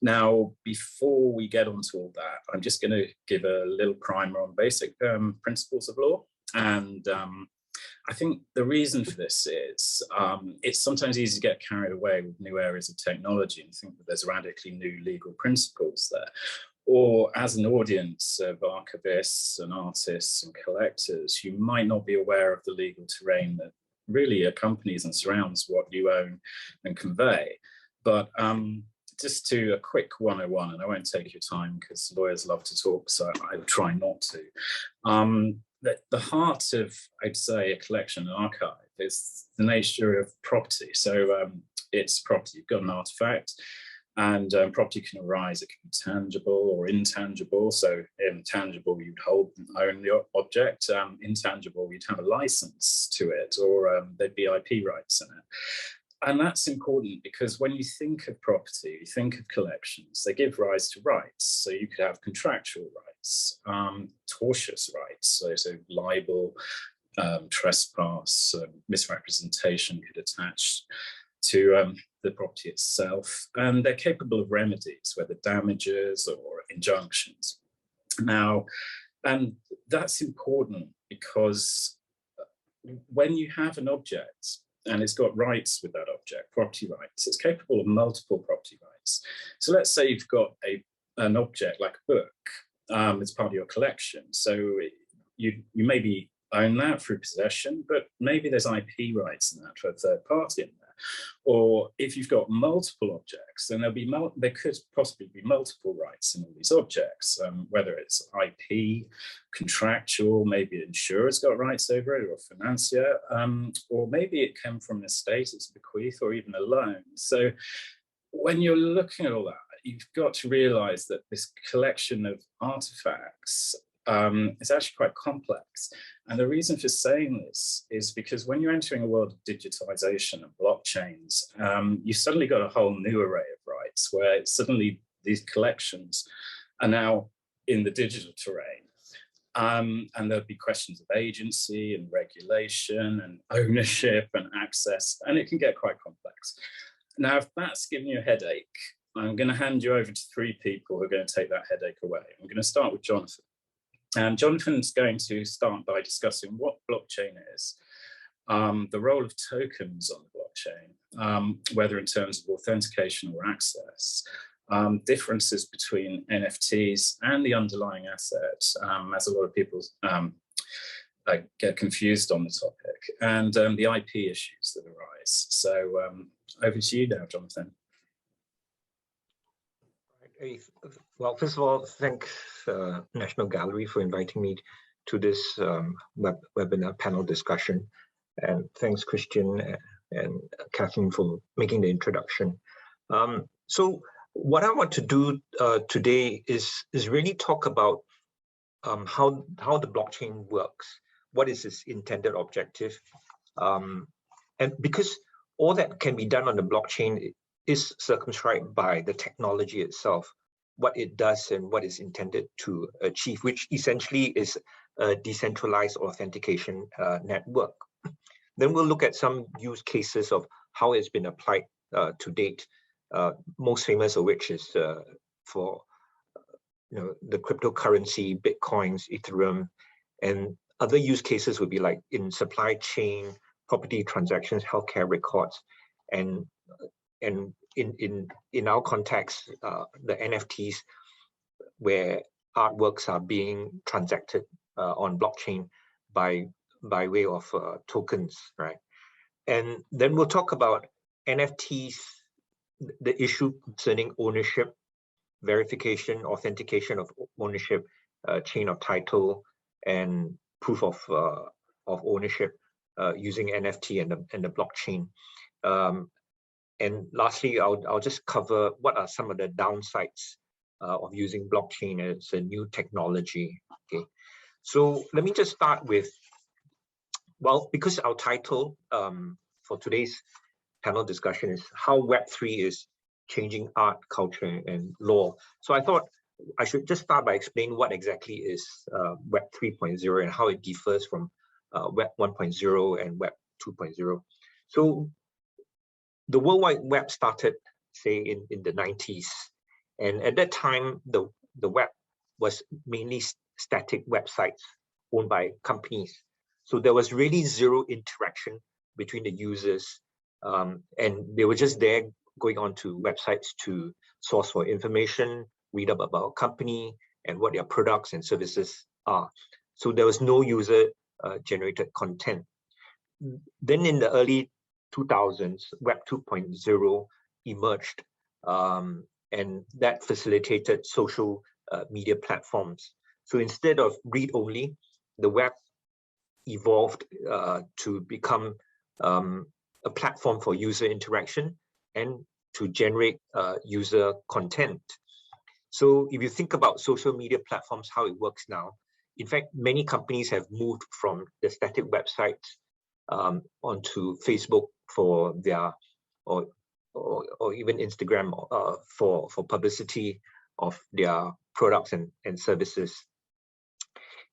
Now, before we get onto all that, I'm just going to give a little primer on basic principles of law. And I think the reason for this is it's sometimes easy to get carried away with new areas of technology and think that there's radically new legal principles there. Or as an audience of archivists and artists and collectors, you might not be aware of the legal terrain that really accompanies and surrounds what you own and convey. But just to a quick 101, and I won't take your time because lawyers love to talk, so I'll try not to. The heart of, I'd say, a collection, an archive, is the nature of property. So it's property. You've got an artifact, and property can arise. It can be tangible or intangible. So intangible, you'd hold and own the object. Intangible, you'd have a license to it, or there'd be IP rights in it. And that's important because when you think of property, you think of collections, they give rise to rights. So you could have contractual rights, tortious rights, so libel, trespass, misrepresentation could attach to the property itself. And they're capable of remedies, whether damages or injunctions. Now, and that's important because when you have an object, and it's got rights with that object, property rights, it's capable of multiple property rights. So let's say you've got an object like a book, it's part of your collection. So you maybe own that through possession, but maybe there's IP rights in that for a third party in there. Or if you've got multiple objects, then there could possibly be multiple rights in all these objects, whether it's IP, contractual, maybe an insurer's got rights over it, or a financier, or maybe it came from an estate, it's a bequeath, or even a loan. So when you're looking at all that, you've got to realize that this collection of artifacts is actually quite complex. And the reason for saying this is because when you're entering a world of digitalization and blockchains, you've suddenly got a whole new array of rights where suddenly these collections are now in the digital terrain. And there'll be questions of agency and regulation and ownership and access, and it can get quite complex. Now, if that's giving you a headache, I'm going to hand you over to three people who are going to take that headache away. I'm going to start with Jonathan. Jonathan's going to start by discussing what blockchain is, the role of tokens on the blockchain, whether in terms of authentication or access, differences between NFTs and the underlying asset, as a lot of people get confused on the topic, and the IP issues that arise. So over to you now, Jonathan. Well, first of all, thanks National Gallery for inviting me to this webinar panel discussion. And thanks, Kristian and Kathleen, for making the introduction. So what I want to do today is really talk about how the blockchain works, what is its intended objective. And because all that can be done on the blockchain is circumscribed by the technology itself, what it does and what is intended to achieve, which essentially is a decentralized authentication network. Then we'll look at some use cases of how it's been applied to date, most famous of which is for the cryptocurrency, Bitcoins, Ethereum, and other use cases would be like in supply chain, property transactions, healthcare records, and in our context, the NFTs, where artworks are being transacted on blockchain by way of tokens, right? And then we'll talk about NFTs, the issue concerning ownership, verification, authentication of ownership, chain of title, and proof of ownership using NFT and the blockchain. And lastly, I'll just cover what are some of the downsides of using blockchain as a new technology. Okay, so let me just start with, well, because our title for today's panel discussion is how Web3 is changing art, culture, and law. So I thought I should just start by explaining what exactly is Web 3.0 and how it differs from Web 1.0 and Web 2.0. So the World Wide Web started, say, in the 90s, And at that time, the web was mainly static websites owned by companies. So there was really zero interaction between the users, and they were just there going on to websites to source for information, read up about a company and what their products and services are. So there was no user generated content. Then in the early 2000s, Web 2.0 emerged, and that facilitated social media platforms. So instead of read-only, the web evolved to become a platform for user interaction and to generate user content. So if you think about social media platforms, how it works now, in fact, many companies have moved from the static websites onto Facebook for their, or even Instagram for publicity of their products and services.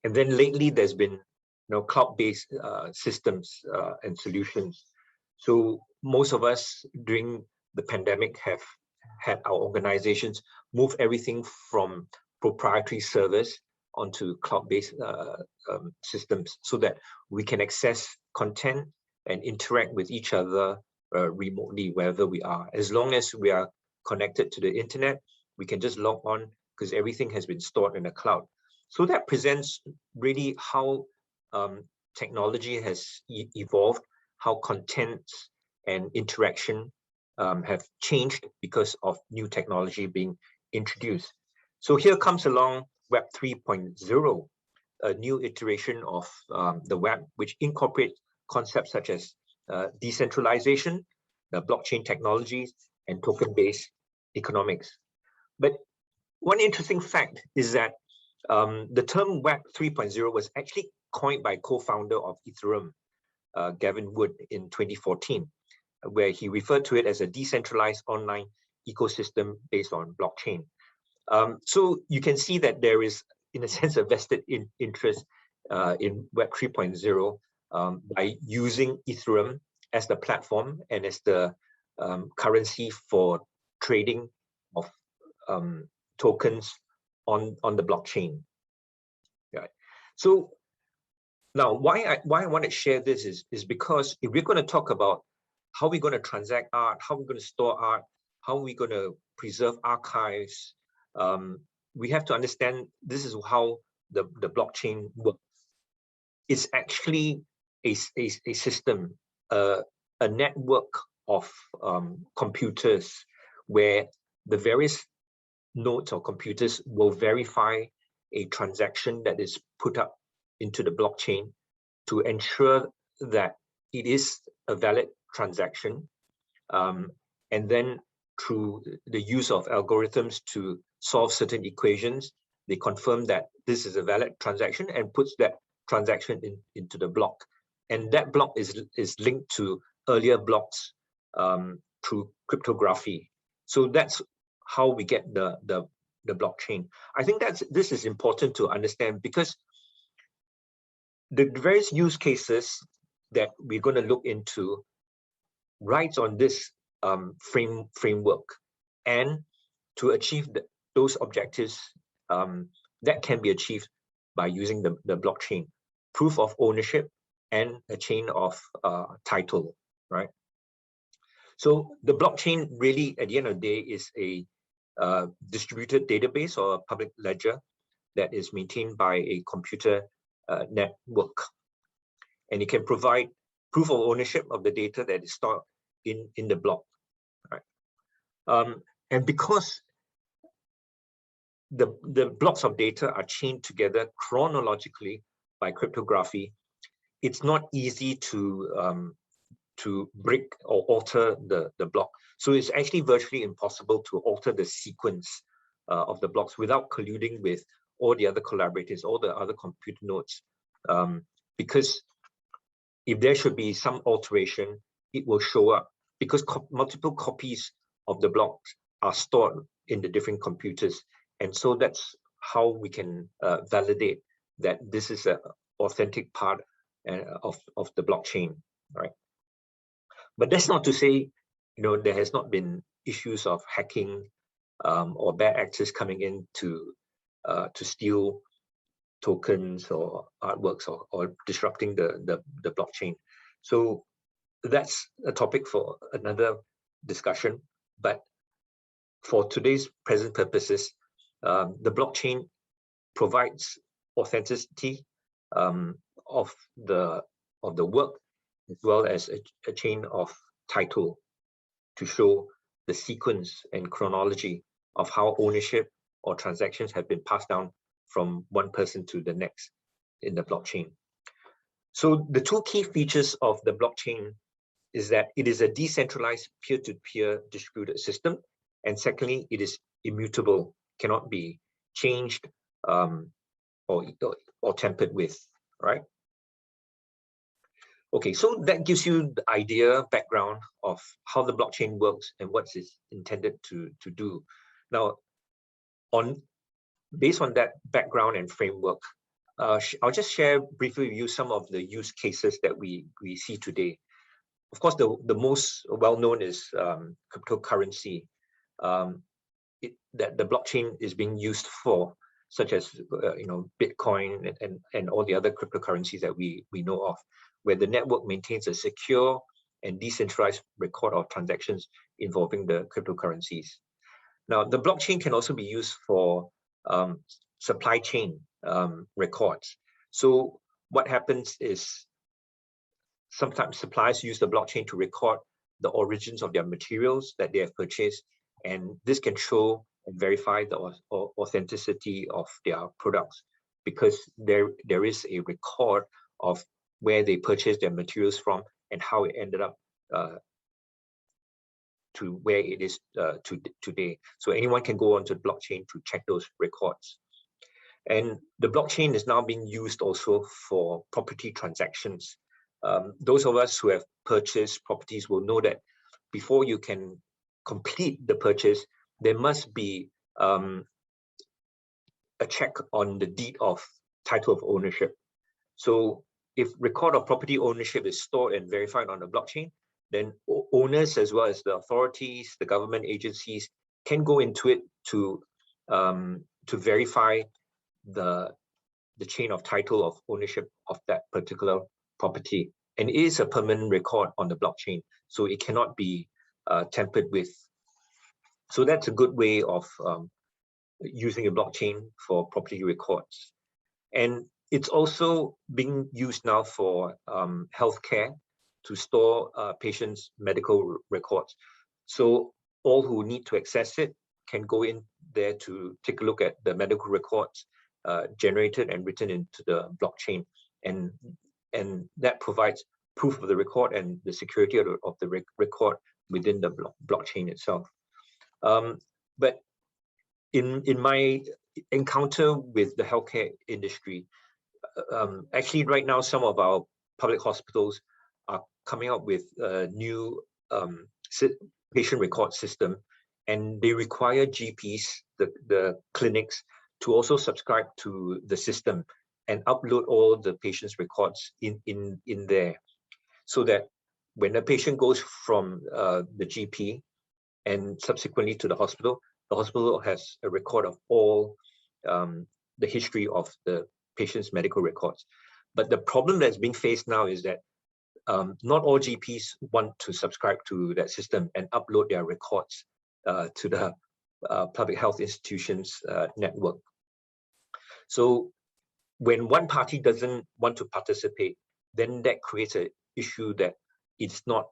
And then lately, there's been cloud-based systems and solutions. So most of us during the pandemic have had our organizations move everything from proprietary servers onto cloud-based systems so that we can access content and interact with each other remotely wherever we are. As long as we are connected to the internet, we can just log on because everything has been stored in the cloud. So that presents really how technology has evolved, how content and interaction have changed because of new technology being introduced. So here comes along Web 3.0, a new iteration of the web, which incorporates concepts such as decentralization, the blockchain technologies, and token-based economics. But one interesting fact is that the term Web 3.0 was actually coined by co-founder of Ethereum, Gavin Wood, in 2014, where he referred to it as a decentralized online ecosystem based on blockchain. So you can see that there is, in a sense, a vested interest in Web 3.0 by using Ethereum as the platform and as the currency for trading of tokens on the blockchain. Right. So now, why I want to share this is because if we're going to talk about how we're going to transact art, how we're going to store art, how we're going to preserve archives, we have to understand this is how the blockchain works. It's actually a system, a network of computers where the various nodes or computers will verify a transaction that is put up into the blockchain to ensure that it is a valid transaction. And then through the use of algorithms to solve certain equations, they confirm that this is a valid transaction and puts that transaction into the block. And that block is linked to earlier blocks through cryptography. So that's how we get the blockchain. I think this is important to understand because the various use cases that we're going to look into rides on this framework, and to achieve those objectives that can be achieved by using the blockchain, proof of ownership and a chain of title, right? So the blockchain really, at the end of the day, is a distributed database or a public ledger that is maintained by a computer network. And it can provide proof of ownership of the data that is stored in the block. Right? And because the blocks of data are chained together chronologically by cryptography, it's not easy to break or alter the block. So it's actually virtually impossible to alter the sequence of the blocks without colluding with all the other collaborators, all the other computer nodes. Because if there should be some alteration, it will show up because multiple copies of the blocks are stored in the different computers. And so that's how we can validate that this is an authentic part of the blockchain, right? But that's not to say, there has not been issues of hacking or bad actors coming in to steal tokens or artworks or disrupting the blockchain. So that's a topic for another discussion. But for today's present purposes, the blockchain provides authenticity of the work, as well as a chain of title to show the sequence and chronology of how ownership or transactions have been passed down from one person to the next in the blockchain. So the two key features of the blockchain is that it is a decentralized peer-to-peer distributed system, and secondly, it is immutable, cannot be changed or tampered with, right? Okay, so that gives you the idea, background of how the blockchain works and what it's intended to do. Now, based on that background and framework, I'll just share briefly with you some of the use cases that we see today. Of course, the most well-known is cryptocurrency that the blockchain is being used for, such as Bitcoin and all the other cryptocurrencies that we know of, where the network maintains a secure and decentralized record of transactions involving the cryptocurrencies. Now, the blockchain can also be used for supply chain records. So what happens is sometimes suppliers use the blockchain to record the origins of their materials that they have purchased, and this can show and verify the authenticity of their products, because there is a record of where they purchased their materials from and how it ended up to where it is today. So anyone can go onto the blockchain to check those records. And the blockchain is now being used also for property transactions. Those of us who have purchased properties will know that before you can complete the purchase, there must be a check on the deed of title of ownership. So if record of property ownership is stored and verified on the blockchain, then owners, as well as the authorities, the government agencies, can go into it to verify the chain of title of ownership of that particular property. And it is a permanent record on the blockchain, so it cannot be tampered with. So that's a good way of using a blockchain for property records. And it's also being used now for healthcare to store patients' medical records. So all who need to access it can go in there to take a look at the medical records generated and written into the blockchain. And that provides proof of the record and the security of the record within the blockchain itself. But in my encounter with the healthcare industry, actually right now some of our public hospitals are coming up with a new patient record system, and they require GPs, the clinics, to also subscribe to the system and upload all the patient's records in there, so that when a patient goes from the GP and subsequently to the hospital has a record of all the history of the patient's medical records. But the problem that's being faced now is that not all GPs want to subscribe to that system and upload their records to the public health institutions network. So when one party doesn't want to participate, then that creates an issue that it's not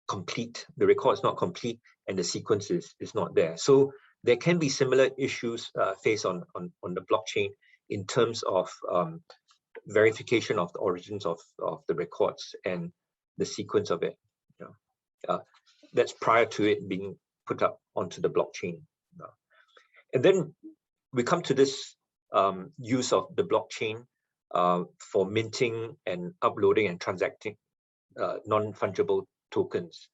complete, the record is not complete, and the sequence is not there. So there can be similar issues faced on the blockchain in terms of verification of the origins of the records and the sequence of it. That's prior to it being put up onto the blockchain. And then we come to this use of the blockchain for minting and uploading and transacting non-fungible tokens.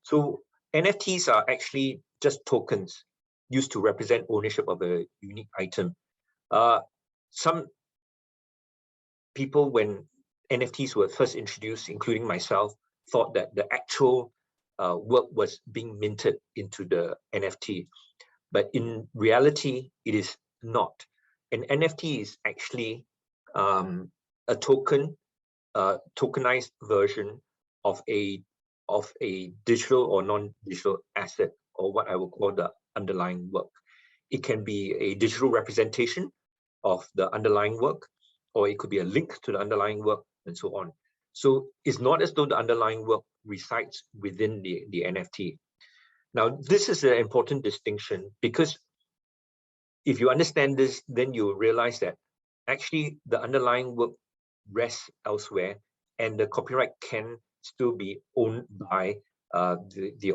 So NFTs are actually just tokens used to represent ownership of a unique item. Some people, when NFTs were first introduced, including myself, thought that the actual work was being minted into the NFT. But in reality, it is not. An NFT is actually a tokenized version of a digital or non-digital asset, or what I will call the underlying work. It can be a digital representation of the underlying work, or it could be a link to the underlying work, and so on. So it's not as though the underlying work resides within the NFT. Now, this is an important distinction, because if you understand this, then you realize that actually the underlying work rests elsewhere, and the copyright can still be owned by the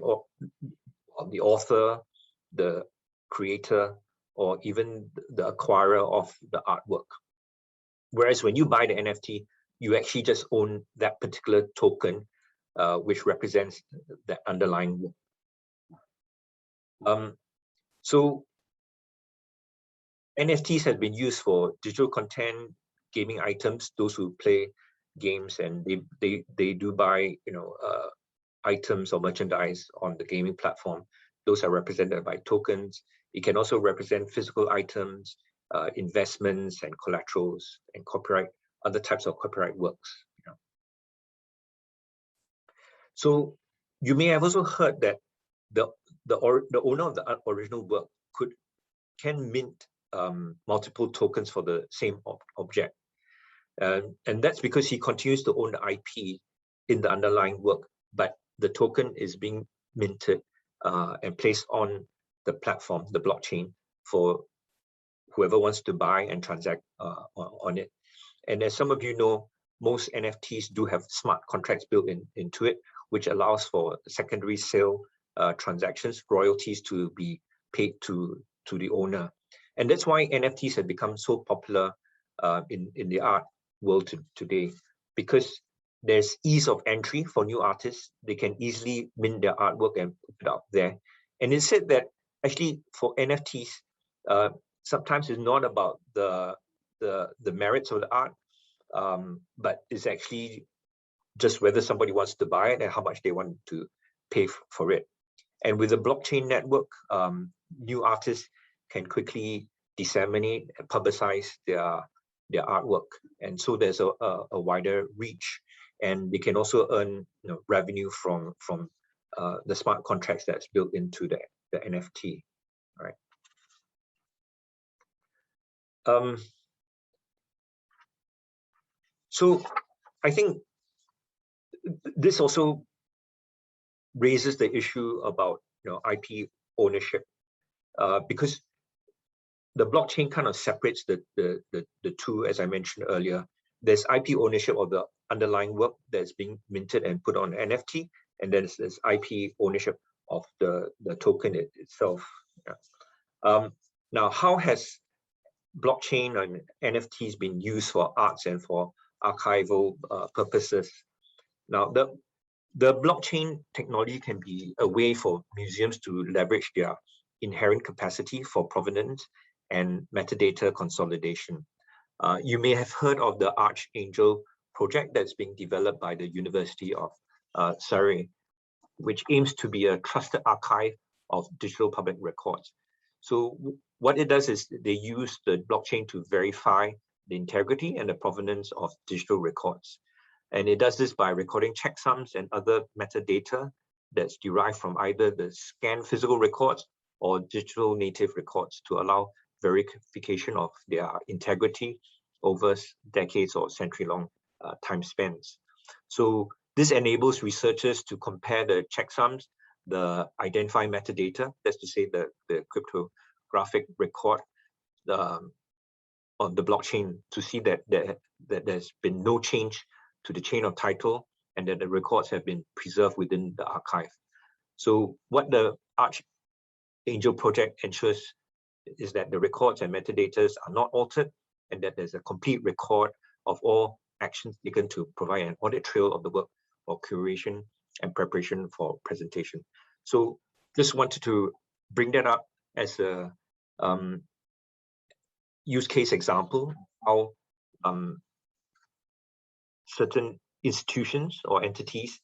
author, the creator, or even the acquirer of the artwork. Whereas when you buy the NFT, you actually just own that particular token, which represents that underlying work. So NFTs have been used for digital content, gaming items, those who play games, and they do buy, items or merchandise on the gaming platform. Those are represented by tokens. It can also represent physical items, investments and collaterals, and copyright, other types of copyright works. So you may have also heard that the owner of the original work can mint multiple tokens for the same object, and that's because he continues to own the IP in the underlying work, but the token is being minted and placed on the platform, the blockchain, for whoever wants to buy and transact on it. And as some of you know, most NFTs do have smart contracts built into it, which allows for secondary sale transactions, royalties to be paid to the owner. And that's why NFTs have become so popular in the art world today, because there's ease of entry for new artists. They can easily mint their artwork and put it out there. And it's said that actually for NFTs, sometimes it's not about the merits of the art, but it's actually just whether somebody wants to buy it and how much they want to pay for it. And with the blockchain network, new artists can quickly disseminate and publicize their artwork, and so there's a wider reach, and they can also earn revenue from the smart contracts that's built into the NFT. Right. So I think this also raises the issue about IP ownership, because the blockchain kind of separates the two, as I mentioned earlier. There's IP ownership of the underlying work that's being minted and put on NFT, and then there's IP ownership of the token itself. Yeah. Now, how has blockchain and NFTs been used for arts and for archival purposes? Now, the blockchain technology can be a way for museums to leverage their inherent capacity for provenance and metadata consolidation. You may have heard of the Archangel project that's being developed by the University of Surrey, which aims to be a trusted archive of digital public records. So what it does is they use the blockchain to verify the integrity and the provenance of digital records. And it does this by recording checksums and other metadata that's derived from either the scanned physical records or digital native records to allow verification of their integrity over decades or century-long time spans. So this enables researchers to compare the checksums, the identifying metadata, that's to say the cryptographic record on the blockchain, to see that there's been no change to the chain of title and that the records have been preserved within the archive. So what the Archangel project ensures is that the records and metadata are not altered, and that there's a complete record of all actions taken to provide an audit trail of the work for curation and preparation for presentation. So just wanted to bring that up as a use case example, how certain institutions or entities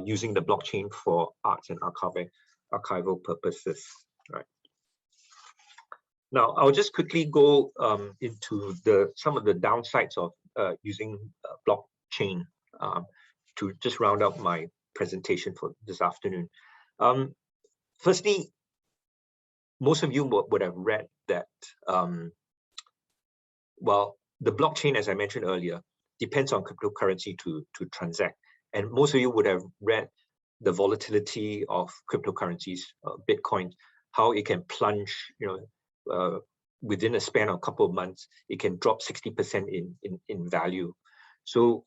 using the blockchain for arts and archival purposes. Right. Now, I'll just quickly go into some of the downsides of using blockchain to just round up my presentation for this afternoon. Firstly, most of you would have read that, well, the blockchain, as I mentioned earlier, depends on cryptocurrency to transact. And most of you would have read the volatility of cryptocurrencies, Bitcoin, how it can plunge, within a span of a couple of months, it can drop 60% in value. So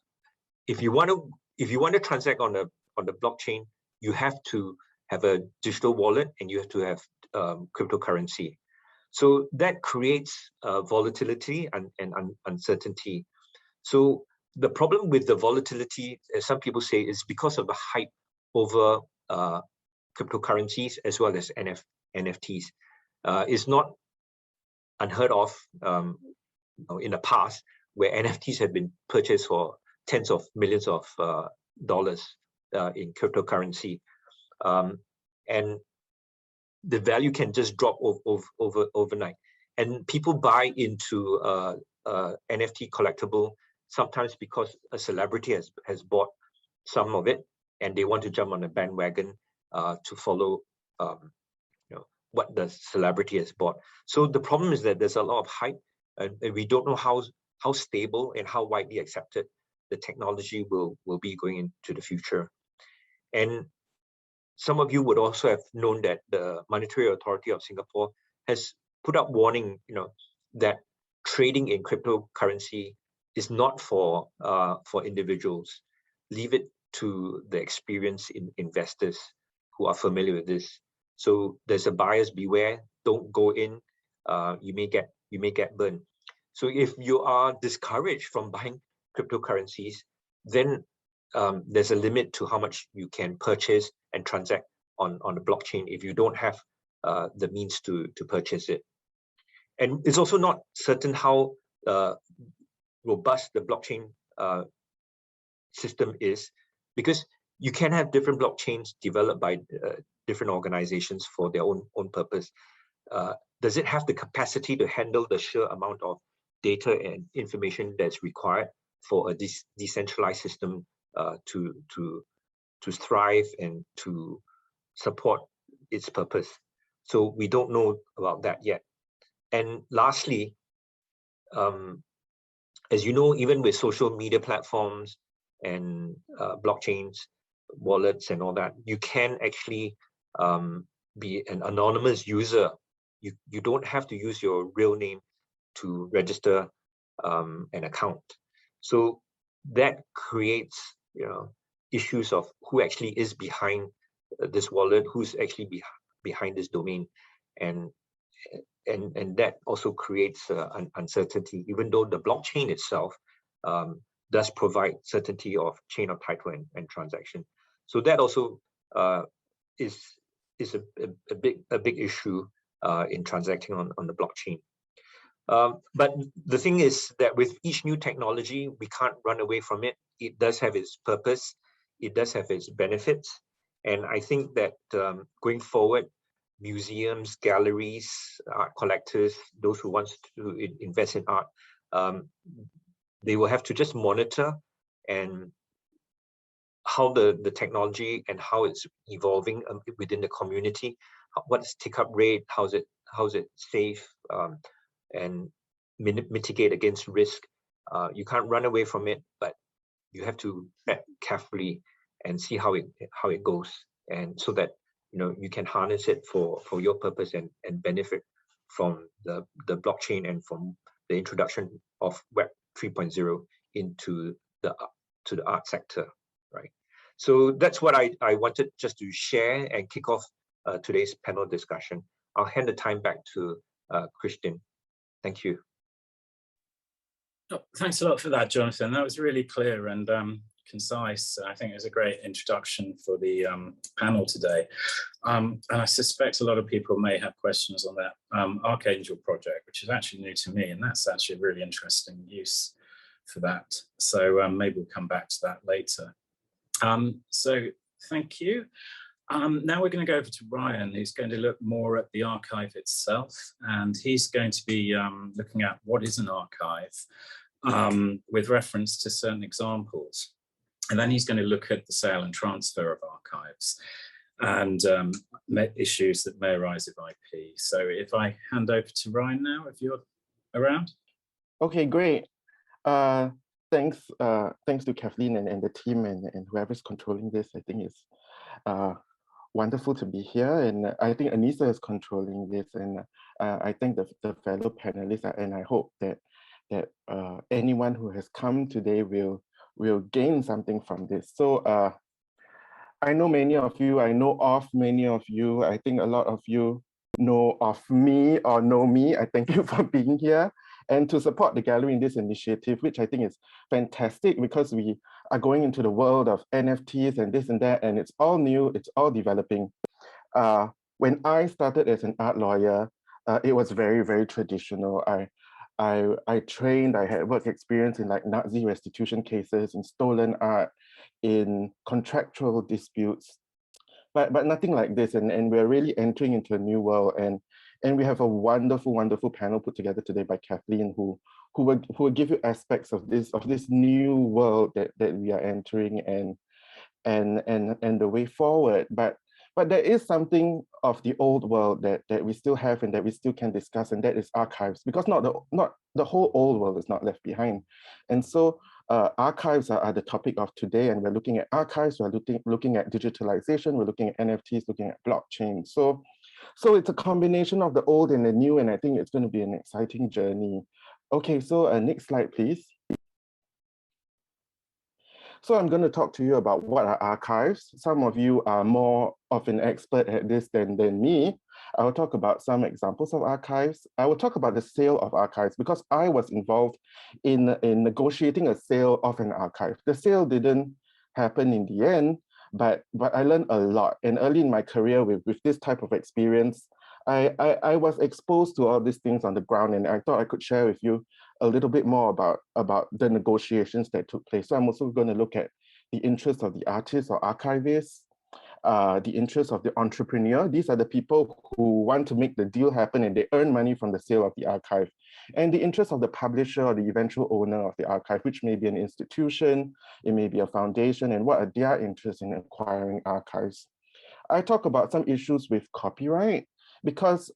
if you want to transact on the blockchain, you have to have a digital wallet and you have to have cryptocurrency. So that creates volatility and uncertainty. So the problem with the volatility, as some people say, is because of the hype over cryptocurrencies as well as NFTs. It's not unheard of in the past where NFTs have been purchased for tens of millions of dollars in cryptocurrency. And the value can just drop overnight. And people buy into NFT collectible sometimes because a celebrity has bought some of it and they want to jump on a bandwagon to follow what the celebrity has bought. So the problem is that there's a lot of hype and we don't know how stable and how widely accepted the technology will be going into the future. And some of you would also have known that the Monetary Authority of Singapore has put up warning, that trading in cryptocurrency is not for individuals. Leave it to the experienced investors who are familiar with this. So there's a buyer's beware. Don't go in. You may get burned. So if you are discouraged from buying cryptocurrencies, then there's a limit to how much you can purchase and transact on the blockchain if you don't have the means to purchase it. And it's also not certain how robust the blockchain system is, because you can have different blockchains developed by different organizations for their own purpose. Does it have the capacity to handle the sheer amount of data and information that's required for a decentralized system to thrive and to support its purpose? So we don't know about that yet. And lastly, as you know, even with social media platforms and blockchains, wallets and all that, you can actually be an anonymous user. You don't have to use your real name to register an account. So that creates issues of who actually is behind this wallet, who's actually behind this domain, and that also creates uncertainty, even though the blockchain itself does provide certainty of chain of title and transaction. So that also is a big issue in transacting on the blockchain. But the thing is that with each new technology, we can't run away from it. It does have its purpose. It does have its benefits. And I think that going forward, museums, galleries, art collectors, those who want to invest in art, they will have to just monitor and how the technology and how it's evolving within the community. What's take-up rate? How's it safe? And mitigate against risk. You can't run away from it, but you have to bet carefully and see how it goes, and so that you can harness it for your purpose and benefit from the blockchain and from the introduction of Web 3.0 into the art sector, right? So that's what I wanted just to share and kick off today's panel discussion. I'll hand the time back to Kristian. Thank you. Oh, thanks a lot for that, Jonathan. That was really clear and concise. I think it was a great introduction for the panel today. And I suspect a lot of people may have questions on that Archangel project, which is actually new to me, and that's actually a really interesting use for that. So maybe we'll come back to that later. So thank you. Now we're going to go over to Ryan, who's going to look more at the archive itself, and he's going to be looking at what is an archive with reference to certain examples. And then he's going to look at the sale and transfer of archives and issues that may arise of IP. So if I hand over to Ryan now, if you're around. Okay, great. Thanks to Kathleen and the team and whoever's controlling this. I think it's wonderful to be here, and I think Anissa is controlling this, and I thank the fellow panelists, and I hope that anyone who has come today will gain something from this. So I know many of you, I know of many of you. I think a lot of you know of me or know me. I thank you for being here and to support the gallery in this initiative, which I think is fantastic because we are going into the world of NFTs and this and that, and it's all new, it's all developing. When I started as an art lawyer, it was very, very traditional. I trained, I had work experience in like Nazi restitution cases, in stolen art, in contractual disputes, but nothing like this. And we're really entering into a new world. And we have a wonderful, wonderful panel put together today by Kathleen, who will give you aspects of this new world that we are entering and the way forward. But there is something of the old world that we still have and that we still can discuss, and that is archives, because not the whole old world is not left behind. And so archives are the topic of today, and we're looking at archives, we're looking at digitalization, we're looking at NFTs, looking at blockchain. So it's a combination of the old and the new, and I think it's going to be an exciting journey. Okay, so next slide, please. So I'm going to talk to you about what are archives. Some of you are more of an expert at this than me. I will talk about some examples of archives. I will talk about the sale of archives because I was involved in negotiating a sale of an archive. The sale didn't happen in the end, but I learned a lot. And early in my career with this type of experience, I was exposed to all these things on the ground, and I thought I could share with you a little bit more about the negotiations that took place. So I'm also going to look at the interests of the artist or archivist, the interests of the entrepreneur. These are the people who want to make the deal happen and they earn money from the sale of the archive. And the interests of the publisher or the eventual owner of the archive, which may be an institution, it may be a foundation, and what are their interests in acquiring archives. I talk about some issues with copyright because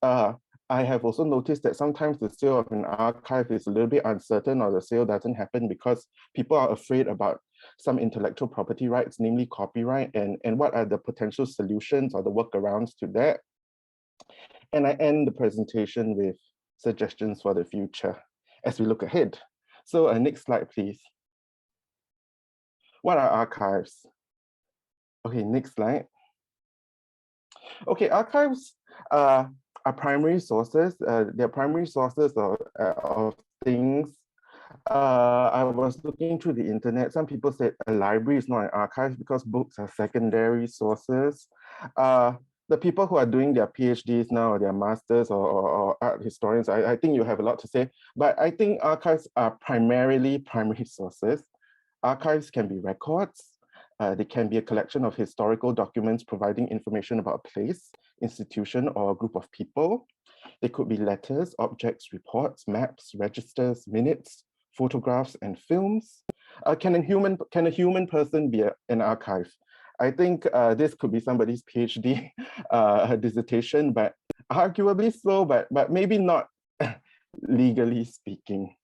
I have also noticed that sometimes the sale of an archive is a little bit uncertain, or the sale doesn't happen because people are afraid about some intellectual property rights, namely copyright, and what are the potential solutions or the workarounds to that. And I end the presentation with suggestions for the future as we look ahead. So next slide, please. What are archives? Okay, next slide. Okay, archives are primary sources. They're primary sources of things. I was looking through the internet. Some people said a library is not an archive because books are secondary sources. The people who are doing their PhDs now, or their masters or art historians, I think you have a lot to say, but I think archives are primarily primary sources. Archives can be records. They can be a collection of historical documents providing information about a place, institution, or a group of people. They could be letters, objects, reports, maps, registers, minutes, photographs, and films. Can a human person be an archive? I think this could be somebody's PhD dissertation, but arguably so, but maybe not legally speaking.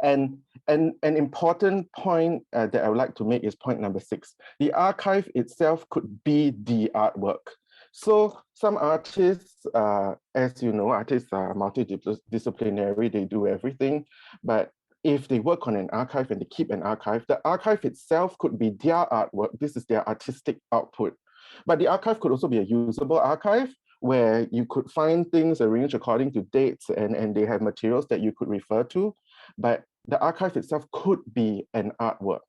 And an important point that I would like to make is point number 6. The archive itself could be the artwork. So some artists, as you know, artists are multidisciplinary, they do everything. But if they work on an archive and they keep an archive, the archive itself could be their artwork. This is their artistic output. But the archive could also be a usable archive where you could find things arranged according to dates and they have materials that you could refer to. But the archive itself could be an artwork.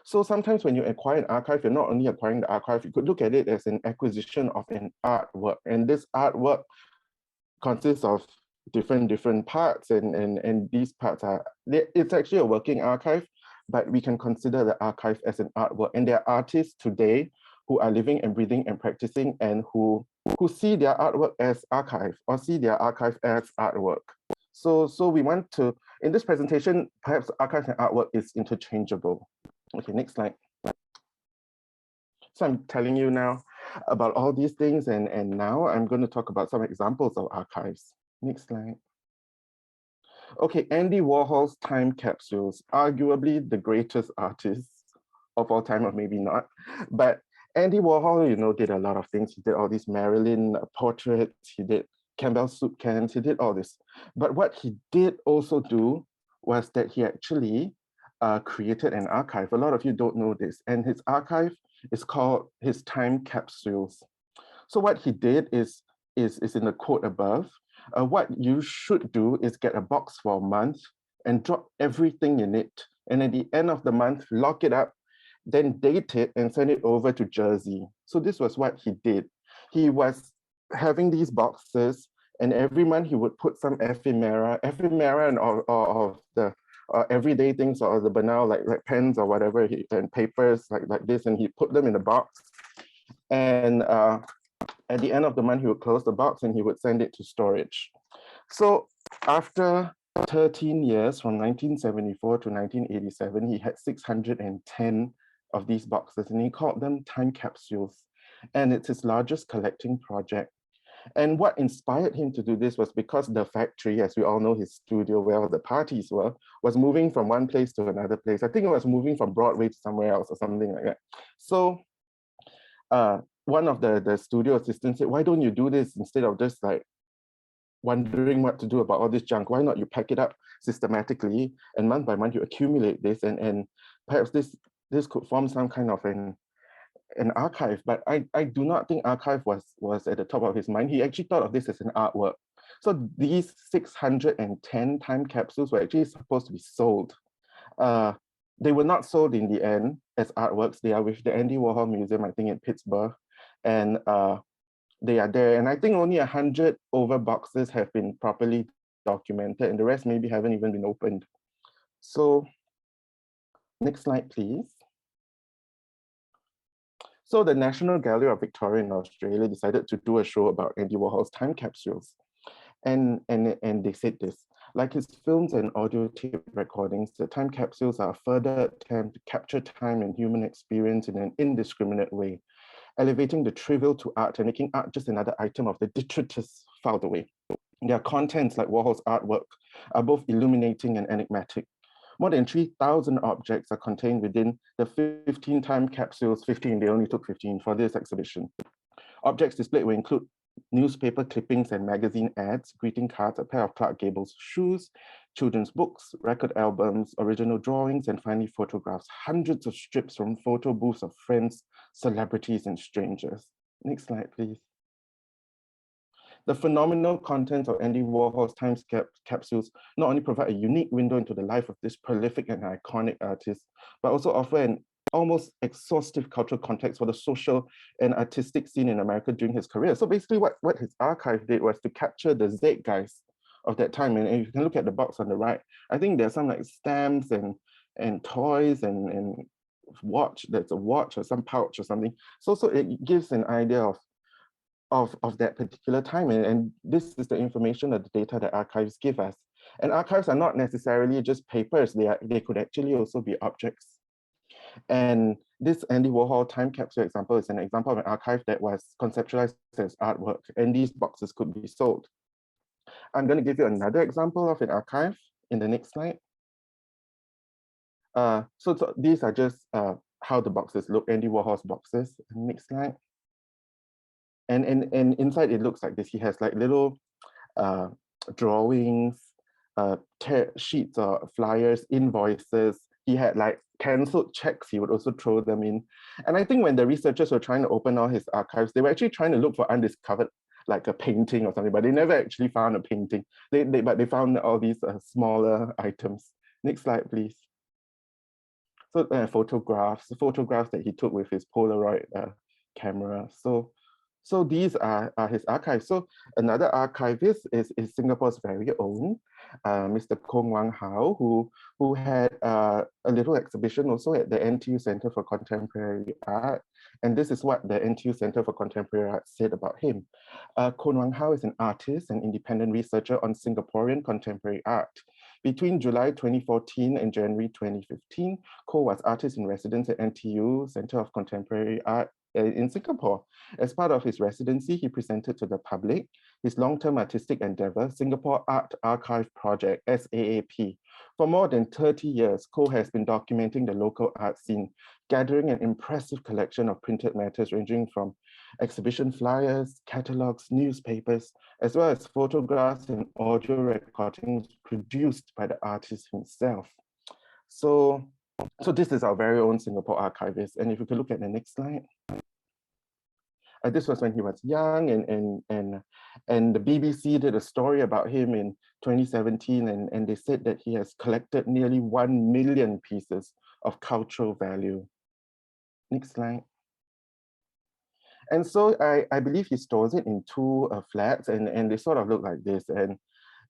So sometimes when you acquire an archive, you're not only acquiring the archive, you could look at it as an acquisition of an artwork. And this artwork consists of different parts, and these parts are, it's actually a working archive, but we can consider the archive as an artwork. And there are artists today who are living and breathing and practicing, and who see their artwork as archive or see their archive as artwork. So we want to, in this presentation, perhaps archive and artwork is interchangeable. Okay, next slide. So I'm telling you now about all these things, and now I'm going to talk about some examples of archives. Next slide. Okay, Andy Warhol's time capsules, arguably the greatest artist of all time, or maybe not. But Andy Warhol, you know, did a lot of things. He did all these Marilyn portraits, he did Campbell soup cans, he did all this. But what he did also do was that he actually created an archive. A lot of you don't know this, and his archive is called his time capsules. So what he did is in the quote above. What you should do is get a box for a month and drop everything in it. And at the end of the month, lock it up, then date it and send it over to Jersey. So this was what he did. He was having these boxes, and every month he would put some ephemera and of the everyday things, or the banal like pens or whatever, and papers like this, and he put them in a box. And at the end of the month, he would close the box and he would send it to storage. So after 13 years, from 1974 to 1987, he had 610 of these boxes, and he called them time capsules. And it's his largest collecting project. And what inspired him to do this was because the factory, as we all know, his studio where all the parties were, was moving from one place to another place. I think it was moving from Broadway to somewhere else or something like that. So one of the studio assistants said, why don't you do this instead of just like wondering what to do about all this junk? Why not you pack it up systematically, and month by month you accumulate this, and perhaps this could form some kind of an archive. But I do not think archive was at the top of his mind. He actually thought of this as an artwork. So these 610 time capsules were actually supposed to be sold. They were not sold in the end as artworks. They are with the Andy Warhol Museum, I think in Pittsburgh. And they are there. And I think only 100 over boxes have been properly documented, and the rest maybe haven't even been opened. So next slide, please. So the National Gallery of Victoria in Australia decided to do a show about Andy Warhol's time capsules. And they said this: like his films and audio tape recordings, the time capsules are a further attempt to capture time and human experience in an indiscriminate way, elevating the trivial to art and making art just another item of the detritus filed away. Their contents, like Warhol's artwork, are both illuminating and enigmatic. More than 3,000 objects are contained within the 15 time capsules, 15, they only took 15 for this exhibition. Objects displayed will include newspaper clippings and magazine ads, greeting cards, a pair of Clark Gable's shoes, children's books, record albums, original drawings, and finally photographs, hundreds of strips from photo booths of friends, celebrities, and strangers. Next slide, please. The phenomenal contents of Andy Warhol's time capsules not only provide a unique window into the life of this prolific and iconic artist, but also offer an almost exhaustive cultural context for the social and artistic scene in America during his career. So basically what his archive did was to capture the zeitgeist of that time. And if you can look at the box on the right, I think there's some like stamps and toys and watch, there's a watch or some pouch or something. So it gives an idea of that particular time. And this is the information or the data that archives give us. And archives are not necessarily just papers, they could actually also be objects. And this Andy Warhol time capsule example is an example of an archive that was conceptualized as artwork, and these boxes could be sold. I'm going to give you another example of an archive in the next slide. So these are just how the boxes look, Andy Warhol's boxes. Next slide. And inside it looks like this. He has like little drawings, sheets or flyers, invoices. He had like canceled checks, he would also throw them in. And I think when the researchers were trying to open all his archives, they were actually trying to look for undiscovered, like a painting or something, but they never actually found a painting. But they found all these smaller items. Next slide, please. So photographs that he took with his Polaroid camera. So So these are his archives. So another archivist is Singapore's very own Mr. Kong Wang Hao, who had a little exhibition also at the NTU Center for Contemporary Art. And this is what the NTU Center for Contemporary Art said about him. Kong Wang Hao is an artist and independent researcher on Singaporean contemporary art. Between July 2014 and January 2015, Ko was artist in residence at NTU Center of Contemporary Art in Singapore. As part of his residency, he presented to the public his long-term artistic endeavor, Singapore Art Archive Project, SAAP. For more than 30 years, Ko has been documenting the local art scene, gathering an impressive collection of printed matters ranging from exhibition flyers, catalogs, newspapers, as well as photographs and audio recordings produced by the artist himself. So this is our very own Singapore archivist. And if you could look at the next slide. This was when he was young, and the BBC did a story about him in 2017, and they said that he has collected nearly 1 million pieces of cultural value. Next slide. And so I believe he stores it in two flats, and they sort of look like this. And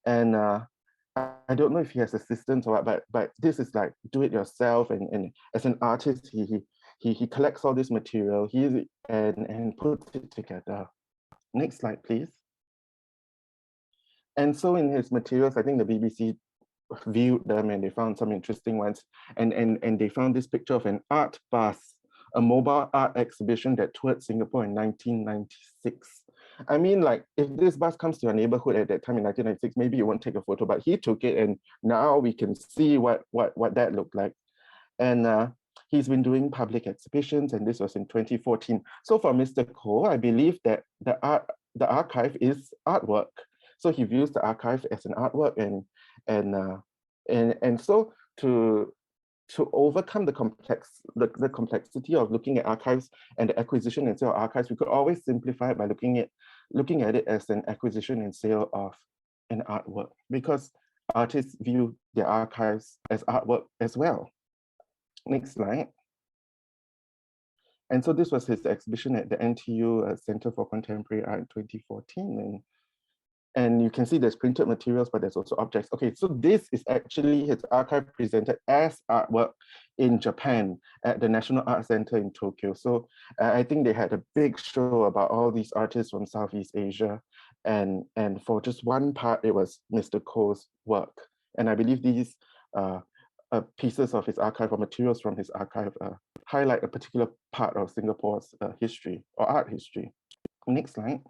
I don't know if he has assistants or what, but this is like do it yourself. And as an artist, he collects all this material and puts it together. Next slide, please. And so in his materials, I think the BBC viewed them and they found some interesting ones. And they found this picture of an art bus, a mobile art exhibition that toured Singapore in 1996. I mean, like, if this bus comes to your neighborhood at that time in 1996, maybe you won't take a photo, but he took it, and now we can see what that looked like. And he's been doing public exhibitions, and this was in 2014. So for Mr. Ko, I believe that the archive is artwork. So he views the archive as an artwork, and so to overcome the complexity of looking at archives and the acquisition and sale of archives, we could always simplify it by looking at it as an acquisition and sale of an artwork, because artists view their archives as artwork as well. Next slide. And so this was his exhibition at the NTU Center for Contemporary Art in 2014. And you can see there's printed materials, but there's also objects. Okay, so this is actually his archive presented as artwork in Japan at the National Art Center in Tokyo. So I think they had a big show about all these artists from Southeast Asia. And for just one part, it was Mr. Ko's work. And I believe these pieces of his archive or materials from his archive highlight a particular part of Singapore's history or art history. Next slide.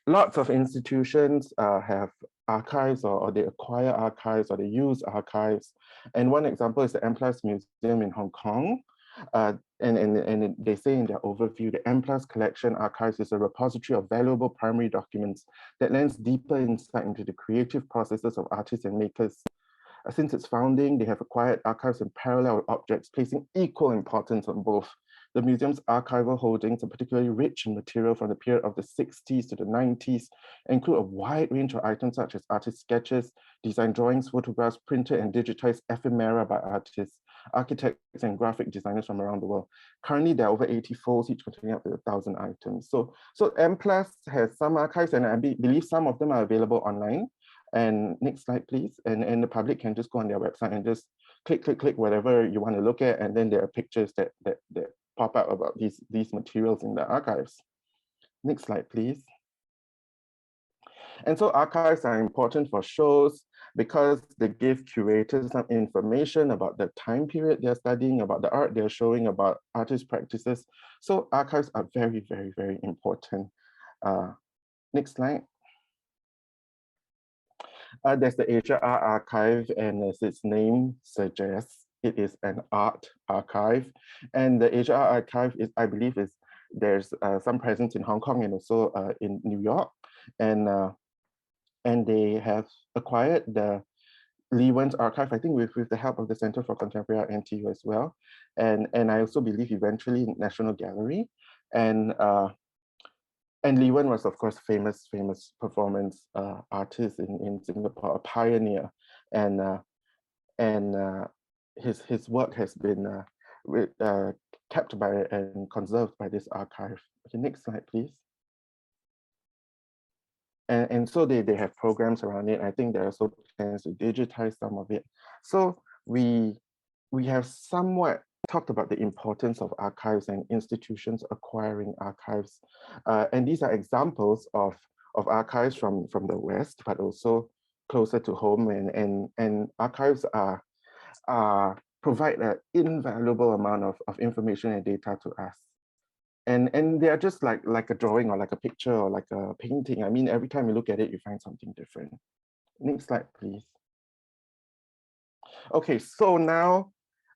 Lots of institutions have archives, or they acquire archives, or they use archives. And one example is the M+ Museum in Hong Kong. And they say in their overview, the M+ Collection Archives is a repository of valuable primary documents that lends deeper insight into the creative processes of artists and makers. Since its founding, they have acquired archives in parallel objects, placing equal importance on both. The museum's archival holdings are particularly rich in material from the period of the 60s to the 90s, and include a wide range of items such as artist sketches, design drawings, photographs, printed and digitized ephemera by artists, architects, and graphic designers from around the world. Currently, there are over 80 folds, each containing up to 1,000 items. So M+ has some archives, and I believe some of them are available online. And next slide, please. And the public can just go on their website and just click whatever you want to look at, and then there are pictures that pop out about these materials in the archives. Next slide, please. And so archives are important for shows because they give curators some information about the time period they're studying, about the art they're showing, about artist practices. So archives are very, very, very important. Next slide. There's the Asia Art Archive, and as its name suggests, it is an art archive. And the Asia Art Archive is, I believe, there's some presence in Hong Kong and also in New York. And they have acquired the Lee Wen's archive, I think with the help of the Center for Contemporary Art NTU as well. And I also believe eventually National Gallery. And Lee Wen was, of course, famous performance artist in Singapore, a pioneer. And his work has been kept by and conserved by this archive. Okay, next slide, please. And so they have programs around it. I think there are also plans to digitize some of it. So we have somewhat talked about the importance of archives and institutions acquiring archives. And these are examples of archives from the West, but also closer to home. And archives provide an invaluable amount of information and data to us. And they are just like a drawing or like a picture or like a painting. I mean, every time you look at it, you find something different. Next slide, please. Okay, so now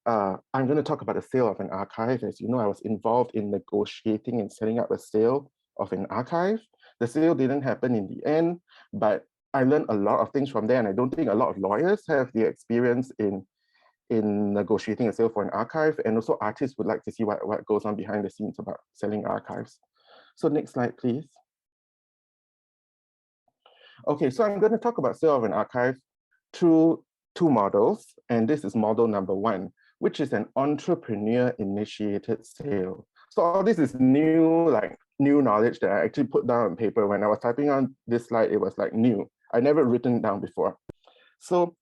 I'm going to talk about the sale of an archive. As you know, I was involved in negotiating and setting up a sale of an archive. The sale didn't happen in the end, but I learned a lot of things from there, and I don't think a lot of lawyers have the experience in negotiating a sale for an archive, and also artists would like to see what goes on behind the scenes about selling archives. So next slide, please. Okay, so I'm going to talk about sale of an archive through two models, and this is model number one, which is an entrepreneur-initiated sale. So all this is new knowledge that I actually put down on paper. When I was typing on this slide, it was like new. I never written down before. So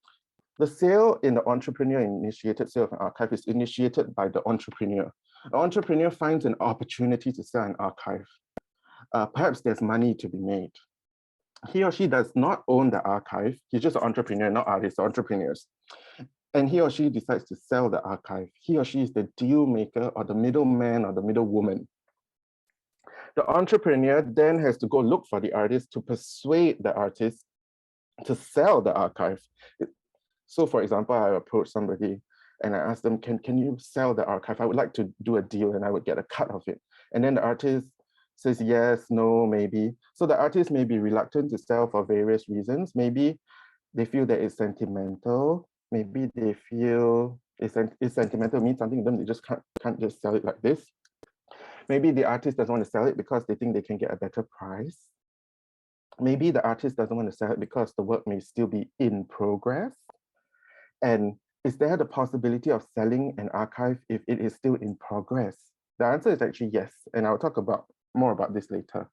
the sale in the entrepreneur-initiated sale of an archive is initiated by the entrepreneur. The entrepreneur finds an opportunity to sell an archive. Perhaps there's money to be made. He or she does not own the archive. He's just an entrepreneur, not artists, entrepreneurs. And he or she decides to sell the archive. He or she is the deal maker or the middleman or the middlewoman. The entrepreneur then has to go look for the artist to persuade the artist to sell the archive. So for example, I approach somebody and I ask them, can you sell the archive? I would like to do a deal and I would get a cut of it. And then the artist says yes, no, maybe. So the artist may be reluctant to sell for various reasons. Maybe they feel that it's sentimental. Maybe they feel it's sentimental means something to them. They just can't just sell it like this. Maybe the artist doesn't want to sell it because they think they can get a better price. Maybe the artist doesn't want to sell it because the work may still be in progress. And is there the possibility of selling an archive if it is still in progress? The answer is actually yes, and I'll talk more about this later.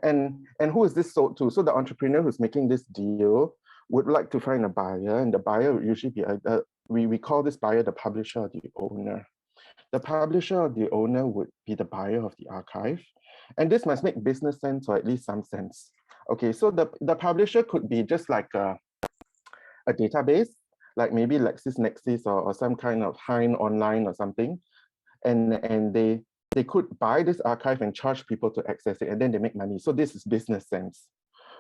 And who is this sold to? So the entrepreneur who's making this deal would like to find a buyer, and the buyer would usually be we call this buyer the publisher or the owner. The publisher or the owner would be the buyer of the archive, and this must make business sense or at least some sense. Okay, so the publisher could be just like a database, like maybe LexisNexis or some kind of Hein online or something, and they could buy this archive and charge people to access it, and then they make money. So this is business sense.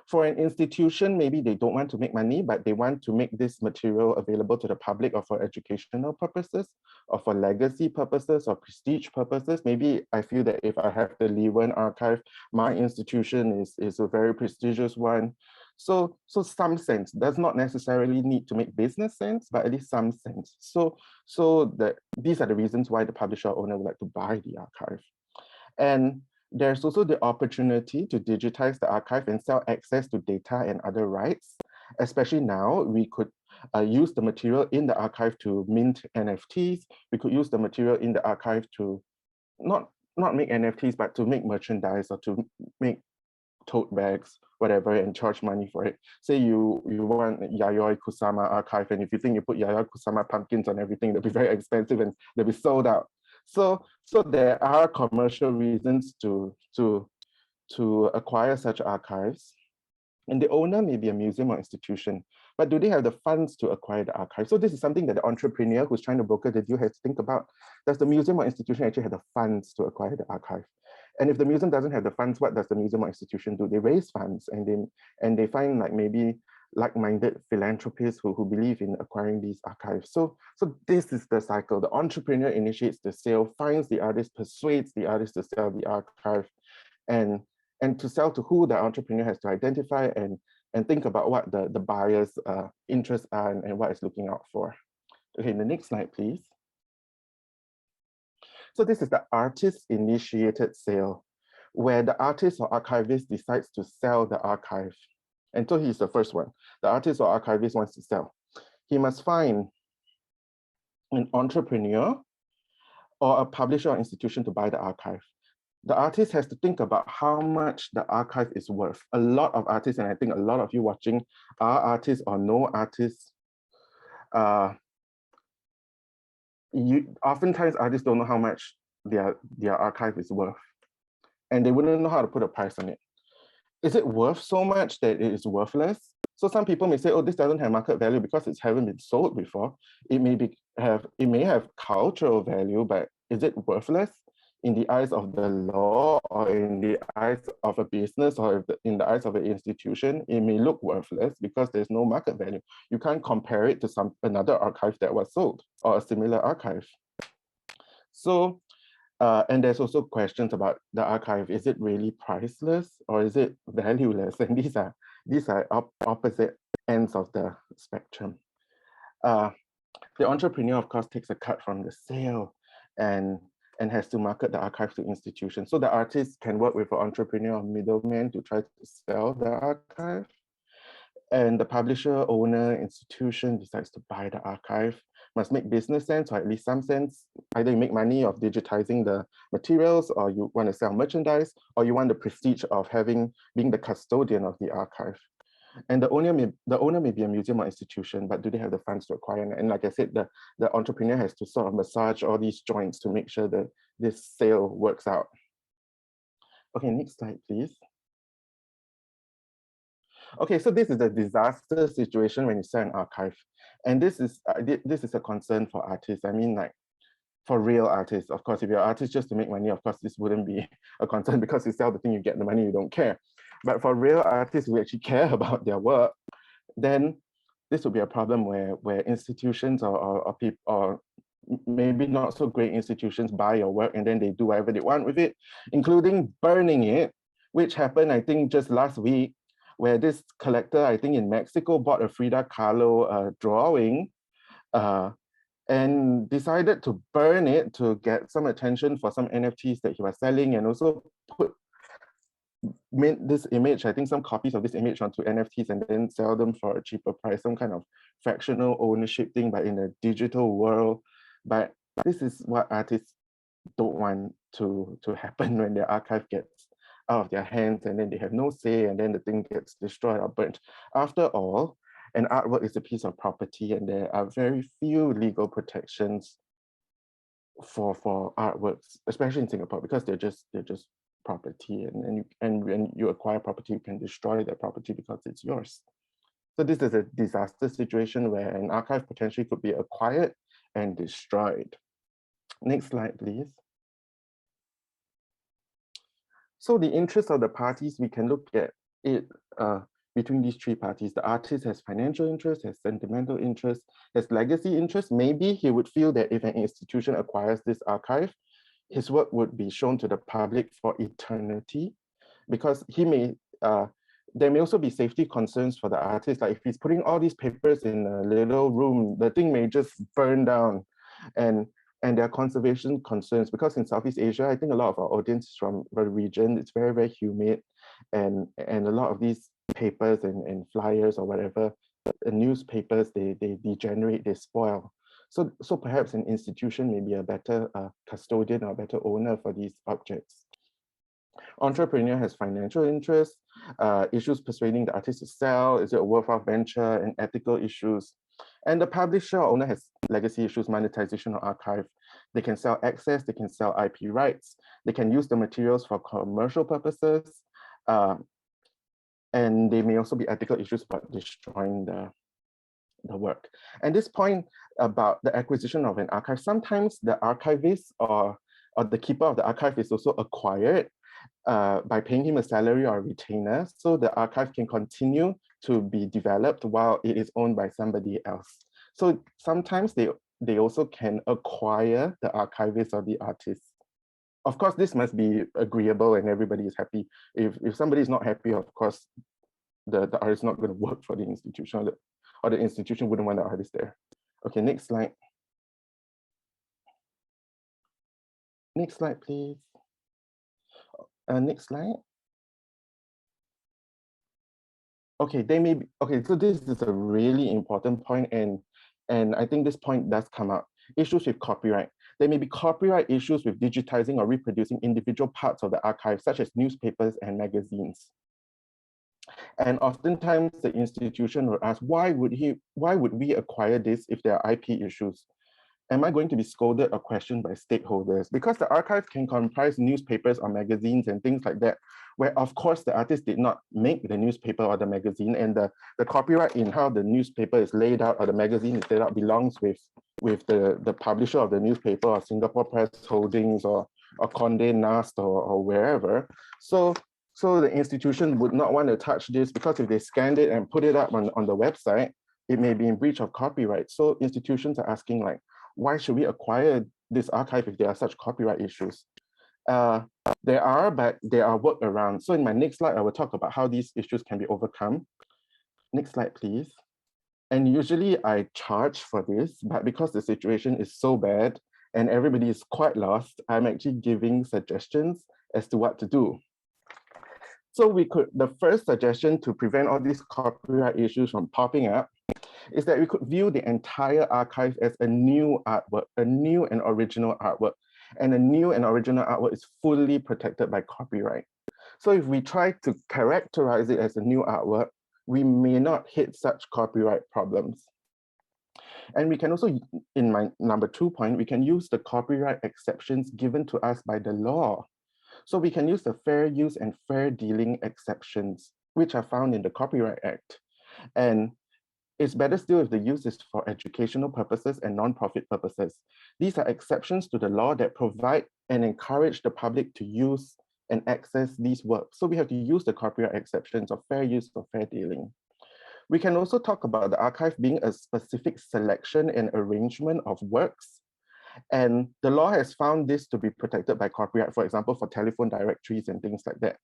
For an institution, maybe they don't want to make money, but they want to make this material available to the public or for educational purposes, or for legacy purposes or prestige purposes. Maybe I feel that if I have the Lee Wen archive, my institution is a very prestigious one. So some sense does not necessarily need to make business sense, but at least some sense. So these are the reasons why the publisher owner would like to buy the archive. And there's also the opportunity to digitize the archive and sell access to data and other rights. Especially now, we could use the material in the archive to mint NFTs. We could use the material in the archive to not make NFTs, but to make merchandise or to make tote bags, whatever, and charge money for it. Say you want Yayoi Kusama archive, and if you think you put Yayoi Kusama pumpkins on everything, they'll be very expensive and they'll be sold out. So there are commercial reasons to acquire such archives. And the owner may be a museum or institution, but do they have the funds to acquire the archive? So this is something that the entrepreneur who's trying to broker the deal has to think about. Does the museum or institution actually have the funds to acquire the archive? And if the museum doesn't have the funds, what does the museum or institution do? They raise funds and they find like maybe like-minded philanthropists who believe in acquiring these archives. So this is the cycle. The entrepreneur initiates the sale, finds the artist, persuades the artist to sell the archive, and to sell to who the entrepreneur has to identify and think about what the buyer's interests are and what it's looking out for. Okay, the next slide, please. So this is the artist-initiated sale, where the artist or archivist decides to sell the archive. And so he's the first one. The artist or archivist wants to sell. He must find an entrepreneur or a publisher or institution to buy the archive. The artist has to think about how much the archive is worth. A lot of artists, and I think a lot of you watching are artists or know artists. Oftentimes artists don't know how much their archive is worth, and they wouldn't know how to put a price on it. Is it worth so much that it is worthless? So some people may say, oh, this doesn't have market value because it hasn't been sold before. It may have cultural value, but is it worthless in the eyes of the law, or in the eyes of a business, or in the eyes of an institution? It may look worthless because there's no market value. You can't compare it to another archive that was sold, or a similar archive. So, and there's also questions about the archive. Is it really priceless, or is it valueless? And these are opposite ends of the spectrum. The entrepreneur, of course, takes a cut from the sale and has to market the archive to institutions. So the artist can work with an entrepreneur or middleman to try to sell the archive. And the publisher, owner, institution decides to buy the archive. Must make business sense, or at least some sense. Either you make money of digitizing the materials, or you want to sell merchandise, or you want the prestige of being the custodian of the archive. And the owner may be a museum or institution, but do they have the funds to acquire it? And like I said, the entrepreneur has to sort of massage all these joints to make sure that this sale works out. Okay, next slide, please. Okay, so this is a disaster situation when you sell an archive. And this is a concern for artists. I mean, like, for real artists. Of course, if you're an artist just to make money, of course, this wouldn't be a concern, because you sell the thing, you get the money, you don't care. But for real artists who actually care about their work, then this would be a problem where institutions or people, or maybe not so great institutions, buy your work and then they do whatever they want with it, including burning it, which happened, I think, just last week, where this collector, I think in Mexico, bought a Frida Kahlo drawing and decided to burn it to get some attention for some NFTs that he was selling, and also made this image, I think some copies of this image, onto NFTs and then sell them for a cheaper price, some kind of fractional ownership thing, but in a digital world. But this is what artists don't want to happen when their archive gets out of their hands and then they have no say, and then the thing gets destroyed or burnt. After all, an artwork is a piece of property, and there are very few legal protections for artworks, especially in Singapore, because they're just property, and when you acquire property, you can destroy that property because it's yours. So this is a disaster situation where an archive potentially could be acquired and destroyed. Next slide, please. So the interest of the parties, we can look at it between these three parties. The artist has financial interest, has sentimental interest, has legacy interest. Maybe he would feel that if an institution acquires this archive, his work would be shown to the public for eternity, because he may, there may also be safety concerns for the artist. Like if he's putting all these papers in a little room, the thing may just burn down. And there are conservation concerns, because in Southeast Asia, I think a lot of our audience is from the region. It's very, very humid, and a lot of these papers and flyers or whatever, newspapers, they degenerate, they spoil. So perhaps an institution may be a better custodian or better owner for these objects. Entrepreneur has financial interests, issues persuading the artist to sell, is it a worthwhile venture, and ethical issues. And the publisher owner has legacy issues, monetization or archive. They can sell access, they can sell IP rights, they can use the materials for commercial purposes, and they may also be ethical issues about destroying the work. And this point about the acquisition of an archive, sometimes the archivist or the keeper of the archive is also acquired by paying him a salary or a retainer, so the archive can continue to be developed while it is owned by somebody else. So sometimes they also can acquire the archivist or the artist. Of course, this must be agreeable and everybody is happy. If somebody is not happy, of course, the artist is not going to work for the institution, or the institution wouldn't want the artist there. Okay, next slide. Next slide, please. Next slide. Okay, they may be, okay, so this is a really important point, and I think this point does come up. Issues with copyright. There may be copyright issues with digitizing or reproducing individual parts of the archive, such as newspapers and magazines. And oftentimes the institution will ask, why would we acquire this if there are IP issues? Am I going to be scolded or questioned by stakeholders? Because the archive can comprise newspapers or magazines and things like that, where of course the artist did not make the newspaper or the magazine, and the copyright in how the newspaper is laid out or the magazine is laid out belongs with the publisher of the newspaper, or Singapore Press Holdings, or Condé Nast, or wherever. So the institution would not want to touch this, because if they scanned it and put it up on the website, it may be in breach of copyright. So institutions are asking, like, why should we acquire this archive if there are such copyright issues? There are workarounds. So in my next slide, I will talk about how these issues can be overcome. Next slide, please. And usually I charge for this, but because the situation is so bad and everybody is quite lost, I'm actually giving suggestions as to what to do. So the first suggestion to prevent all these copyright issues from popping up is that we could view the entire archive as a new artwork, a new and original artwork. And a new and original artwork is fully protected by copyright. So if we try to characterize it as a new artwork, we may not hit such copyright problems. And we can also, in my number 2 point, we can use the copyright exceptions given to us by the law. So we can use the fair use and fair dealing exceptions, which are found in the Copyright Act. And it's better still if the use is for educational purposes and non-profit purposes. These are exceptions to the law that provide and encourage the public to use and access these works. So we have to use the copyright exceptions of fair use or fair dealing. We can also talk about the archive being a specific selection and arrangement of works. And the law has found this to be protected by copyright, for example, for telephone directories and things like that.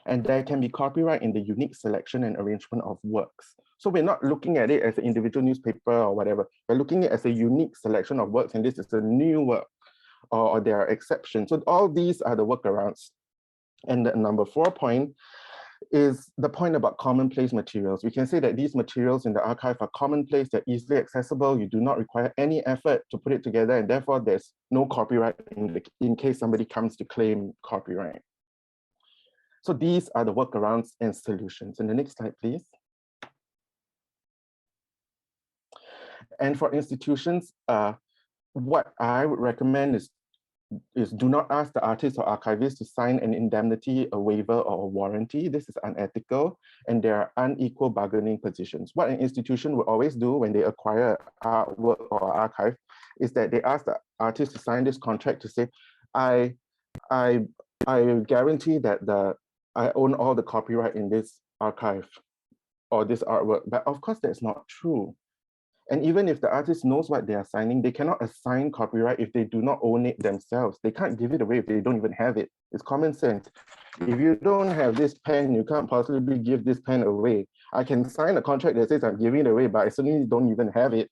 And there can be copyright in the unique selection and arrangement of works. So we're not looking at it as an individual newspaper or whatever. We're looking at it as a unique selection of works, and this is a new work, or there are exceptions. So all these are the workarounds. And the number 4 point is the point about commonplace materials. We can say that these materials in the archive are commonplace, they're easily accessible, you do not require any effort to put it together, and therefore there's no copyright in case somebody comes to claim copyright. So these are the workarounds and solutions. And the next slide, please. And for institutions, what I would recommend is do not ask the artist or archivist to sign an indemnity, a waiver, or a warranty. This is unethical, and there are unequal bargaining positions. What an institution will always do when they acquire artwork or archive is that they ask the artist to sign this contract to say, I guarantee that I own all the copyright in this archive or this artwork. But of course, that's not true. And even if the artist knows what they are signing, they cannot assign copyright if they do not own it themselves. They can't give it away if they don't even have it. It's common sense. If you don't have this pen, you can't possibly give this pen away. I can sign a contract that says I'm giving it away, but I certainly don't even have it.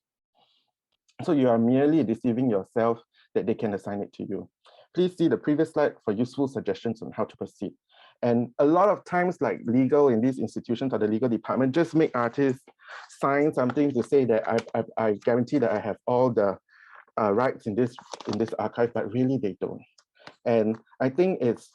So you are merely deceiving yourself that they can assign it to you. Please see the previous slide for useful suggestions on how to proceed. And a lot of times, like legal in these institutions or the legal department, just make artists sign something to say that I guarantee that I have all the rights in this archive, but really they don't. And I think it's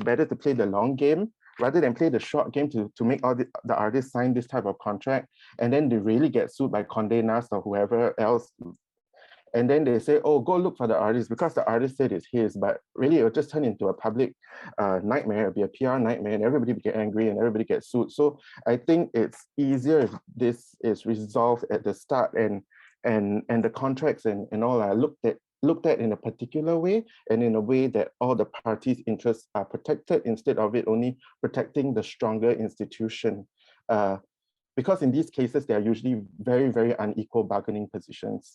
better to play the long game rather than play the short game to make all the artists sign this type of contract, and then they really get sued by Condé Nast or whoever else. And then they say, oh, go look for the artist because the artist said it's his, but really it will just turn into a public nightmare. It'll be a PR nightmare and everybody will get angry and everybody gets sued. So I think it's easier if this is resolved at the start and the contracts and all are looked at in a particular way and in a way that all the parties' interests are protected instead of it only protecting the stronger institution. Because in these cases, they are usually very, very unequal bargaining positions.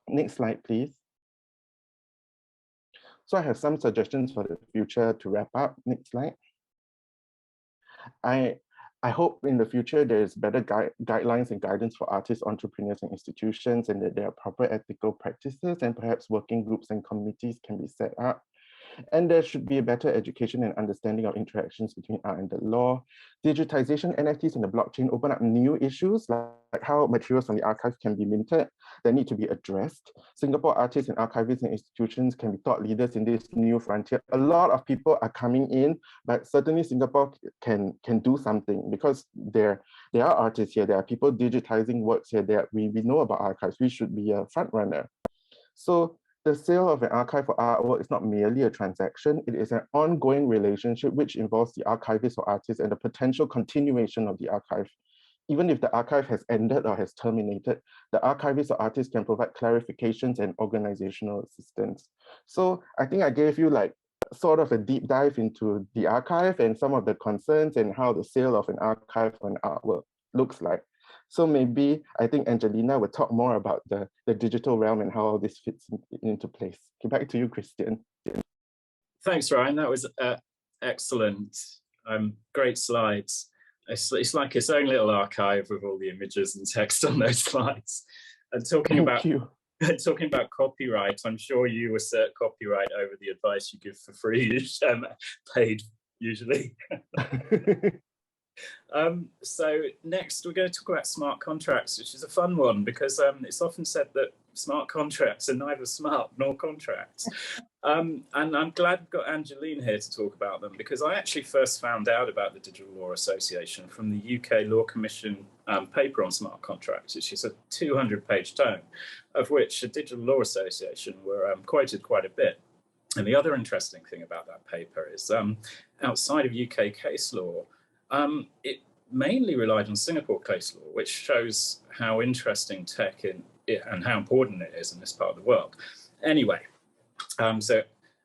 Next slide, please. So I have some suggestions for the future to wrap up. Next slide. I hope in the future there's better guidelines and guidance for artists, entrepreneurs, and institutions, and that there are proper ethical practices and perhaps working groups and committees can be set up. And there should be a better education and understanding of interactions between art and the law. Digitization, NFTs, and the blockchain open up new issues like how materials from the archive can be minted that need to be addressed. Singapore artists and archivists and institutions can be thought leaders in this new frontier. A lot of people are coming in, but certainly Singapore can do something because there are artists here, there are people digitizing works here, we know about archives, we should be a front runner. So the sale of an archive for artwork is not merely a transaction, it is an ongoing relationship which involves the archivist or artist and the potential continuation of the archive. Even if the archive has ended or has terminated, the archivist or artist can provide clarifications and organizational assistance. So I think I gave you like sort of a deep dive into the archive and some of the concerns and how the sale of an archive or an artwork looks like. So maybe I think Angelina will talk more about the digital realm and how all this fits into place. Okay, back to you, Kristian. Thanks, Ryan. That was excellent. Great slides. It's like its own little archive with all the images and text on those slides. And talking about copyright, I'm sure you assert copyright over the advice you give for free, paid usually. So next we're going to talk about smart contracts, which is a fun one because it's often said that smart contracts are neither smart nor contracts. And I'm glad we've got Angelina here to talk about them because I actually first found out about the Digital Law Association from the UK Law Commission paper on smart contracts, which is a 200-page tome, of which the Digital Law Association were quoted quite a bit. And the other interesting thing about that paper is outside of UK case law, it mainly relied on Singapore case law, which shows how interesting tech and how important it is in this part of the world. Anyway, so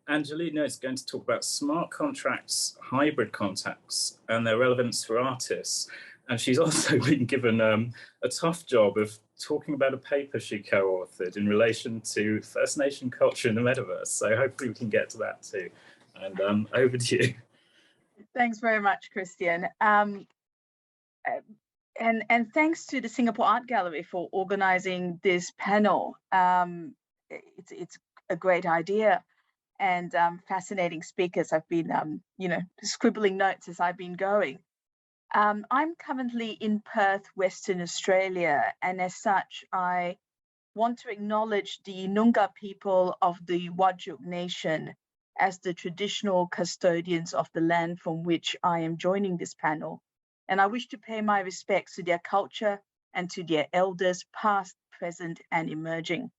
Angelina is going to talk about smart contracts, hybrid contracts, and their relevance for artists. And she's also been given a tough job of talking about a paper she co-authored in relation to First Nation culture in the metaverse. So hopefully we can get to that too. And over to you. Thanks very much, Kristian. And thanks to the Singapore Art Gallery for organizing this panel. It's a great idea and fascinating speakers. I've been, scribbling notes as I've been going. I'm currently in Perth, Western Australia, and as such, I want to acknowledge the Noongar people of the Whadjuk Nation as the traditional custodians of the land from which I am joining this panel. And I wish to pay my respects to their culture and to their elders, past, present, and emerging.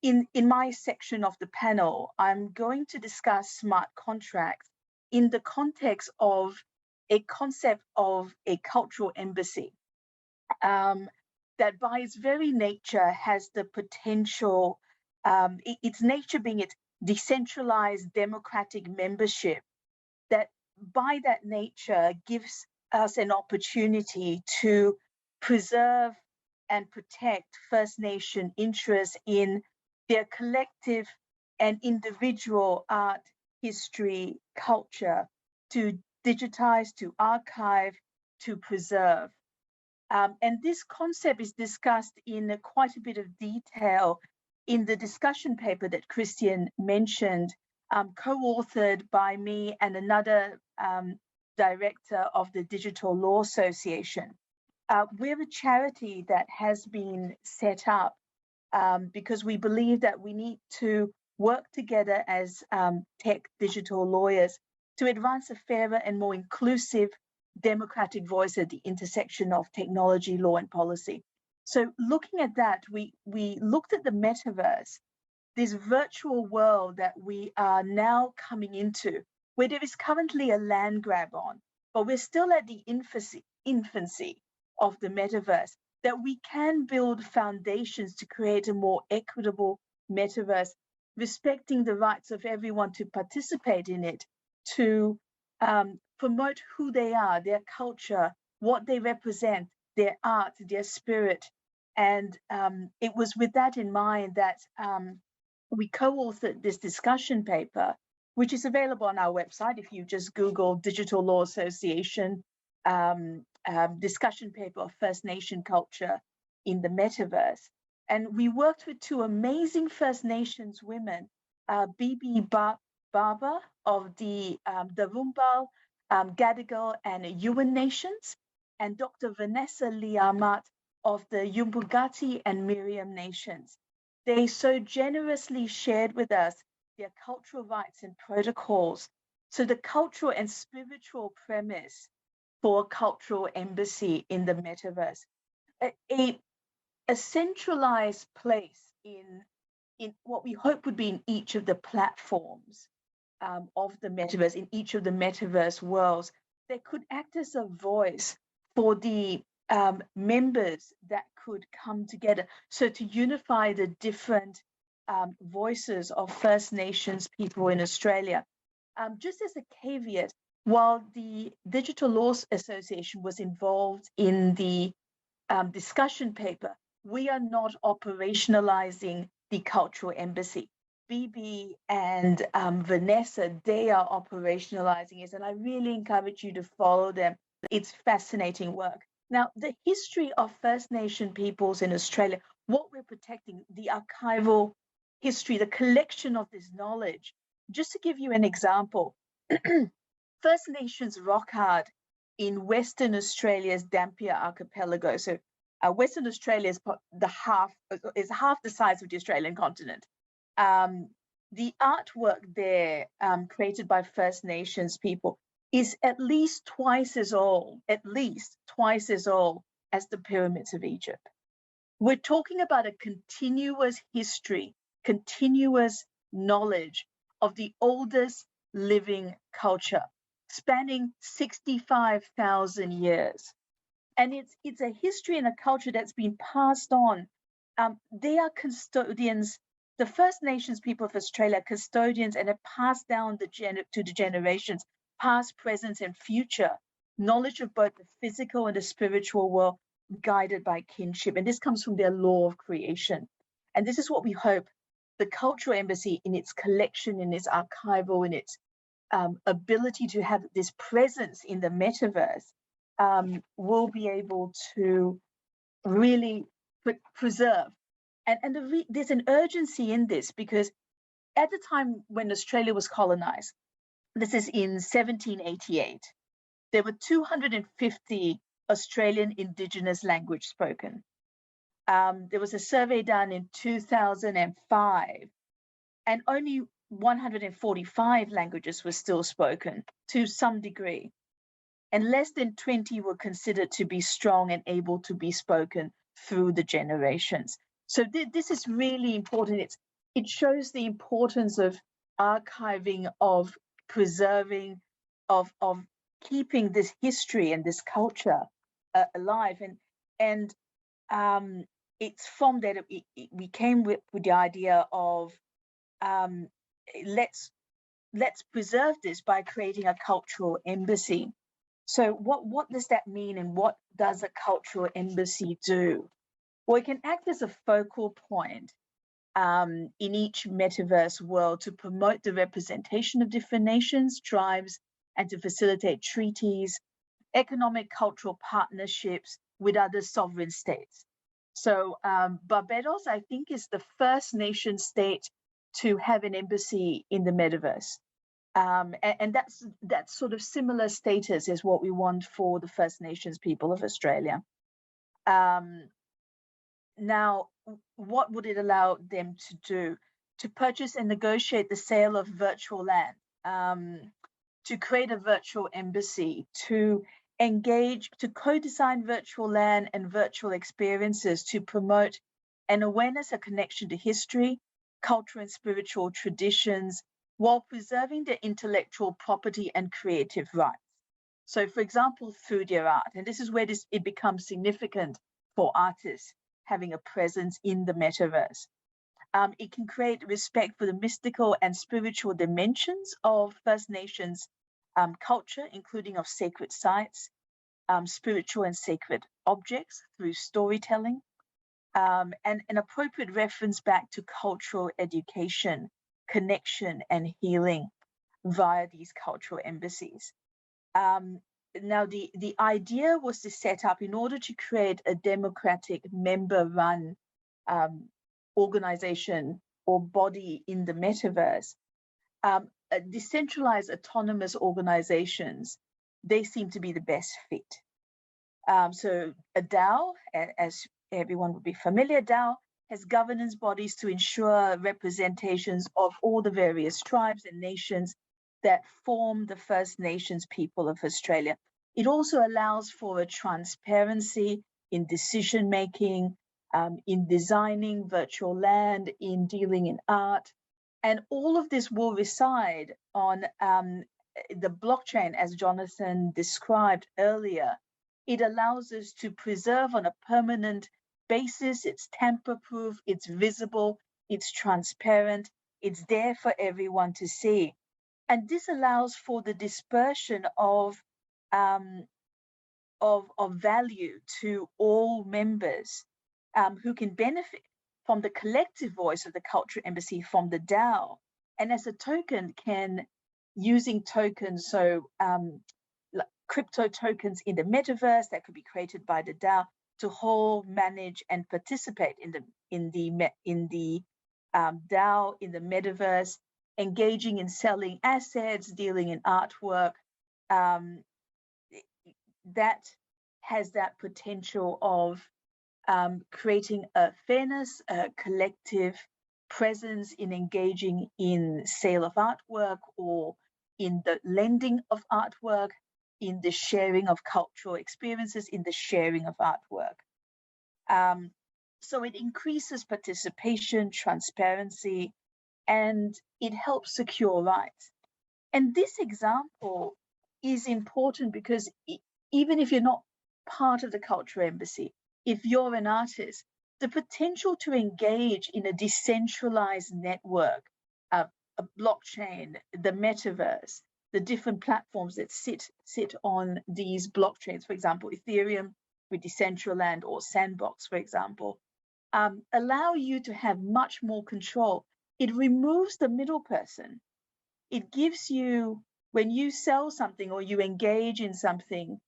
In my section of the panel, I'm going to discuss smart contracts in the context of a concept of a cultural embassy that by its very nature has the potential, its nature being its decentralized democratic membership, that by that nature gives us an opportunity to preserve and protect First Nation interests in their collective and individual art, history, culture, to digitize, to archive, to preserve. And this concept is discussed in quite a bit of detail in the discussion paper that Kristian mentioned, co-authored by me and another director of the Digital Law Association. We're a charity that has been set up because we believe that we need to work together as tech digital lawyers to advance a fairer and more inclusive democratic voice at the intersection of technology, law, and policy. So looking at that, we looked at the metaverse, this virtual world that we are now coming into, where there is currently a land grab on, but we're still at the infancy of the metaverse, that we can build foundations to create a more equitable metaverse, respecting the rights of everyone to participate in it, to promote who they are, their culture, what they represent, their art, their spirit. And it was with that in mind that we co-authored this discussion paper, which is available on our website. If you just Google Digital Law Association discussion paper of First Nation culture in the metaverse. And we worked with two amazing First Nations women Bibi Barber of the Rumbal, Gadigal, and Yuan nations, and Dr. Vanessa Liamat of the Yumbugati and Miriam nations. They so generously shared with us their cultural rights and protocols. So the cultural and spiritual premise for a cultural embassy in the metaverse, a centralized place in what we hope would be in each of the platforms of the metaverse, in each of the metaverse worlds, that could act as a voice for the members that could come together. So to unify the different voices of First Nations people in Australia. Just as a caveat, while the Digital Laws Association was involved in the discussion paper, we are not operationalizing the cultural embassy. Bibi and Vanessa, they are operationalizing it, and I really encourage you to follow them. It's fascinating work. Now, the history of First Nation peoples in Australia, what we're protecting, the archival history, the collection of this knowledge. Just to give you an example, First Nations rock art in Western Australia's Dampier Archipelago. So Western Australia is half the size of the Australian continent. The artwork there created by First Nations people is at least twice as old as the pyramids of Egypt. We're talking about a continuous history, continuous knowledge of the oldest living culture, spanning 65,000 years. And it's a history and a culture that's been passed on. They are custodians. The First Nations people of Australia are custodians and have passed down to the generations, past, present, and future, knowledge of both the physical and the spiritual world, guided by kinship. And this comes from their law of creation. And this is what we hope the Cultural Embassy, in its collection, in its archival, in its ability to have this presence in the metaverse, will be able to really preserve. And there's an urgency in this, because at the time when Australia was colonized, this is in 1788, there were 250 Australian Indigenous language spoken. There was a survey done in 2005, and only 145 languages were still spoken to some degree. And less than 20 were considered to be strong and able to be spoken through the generations. So this is really important. It shows the importance of archiving, of preserving, of keeping this history and this culture alive. And it's from that we came with the idea of let's preserve this by creating a cultural embassy. So what does that mean, and what does a cultural embassy do? Well, it can act as a focal point in each metaverse world to promote the representation of different nations, tribes, and to facilitate treaties, economic, cultural partnerships with other sovereign states. So Barbados, I think, is the first nation state to have an embassy in the metaverse. And that's sort of similar status as what we want for the First Nations people of Australia. Now, what would it allow them to do? To purchase and negotiate the sale of virtual land, to create a virtual embassy, to engage, to co-design virtual land and virtual experiences to promote an awareness, a connection to history, culture, and spiritual traditions, while preserving their intellectual property and creative rights. So, for example, through their art, and this is where it becomes significant for artists having a presence in the metaverse. It can create respect for the mystical and spiritual dimensions of First Nations culture, including of sacred sites, spiritual and sacred objects through storytelling, and an appropriate reference back to cultural education, connection, and healing via these cultural embassies. Now, the idea was to set up, in order to create a democratic member-run organization or body in the metaverse, decentralized autonomous organizations, they seem to be the best fit. So a DAO, as everyone would be familiar, DAO has governance bodies to ensure representations of all the various tribes and nations that form the First Nations people of Australia. It also allows for a transparency in decision making, in designing virtual land, in dealing in art. And all of this will reside on the blockchain, as Jonathan described earlier. It allows us to preserve on a permanent basis. It's tamper-proof, it's visible, it's transparent, it's there for everyone to see. And this allows for the dispersion of value to all members who can benefit from the collective voice of the Cultural Embassy from the DAO. And as a token can, using tokens, so like crypto tokens in the metaverse that could be created by the DAO to hold, manage, and participate in the DAO, in the metaverse, engaging in selling assets, dealing in artwork, that has that potential of creating a fairness, a collective presence in engaging in sale of artwork or in the lending of artwork, in the sharing of cultural experiences, in the sharing of artwork. So it increases participation, transparency, and it helps secure rights. And this example is important because even if you're not part of the Cultural Embassy, if you're an artist, the potential to engage in a decentralized network, a blockchain, the metaverse, the different platforms that sit on these blockchains, for example, Ethereum with Decentraland or Sandbox, for example, allow you to have much more control. It removes the middle person. It gives you, when you sell something or you engage in something,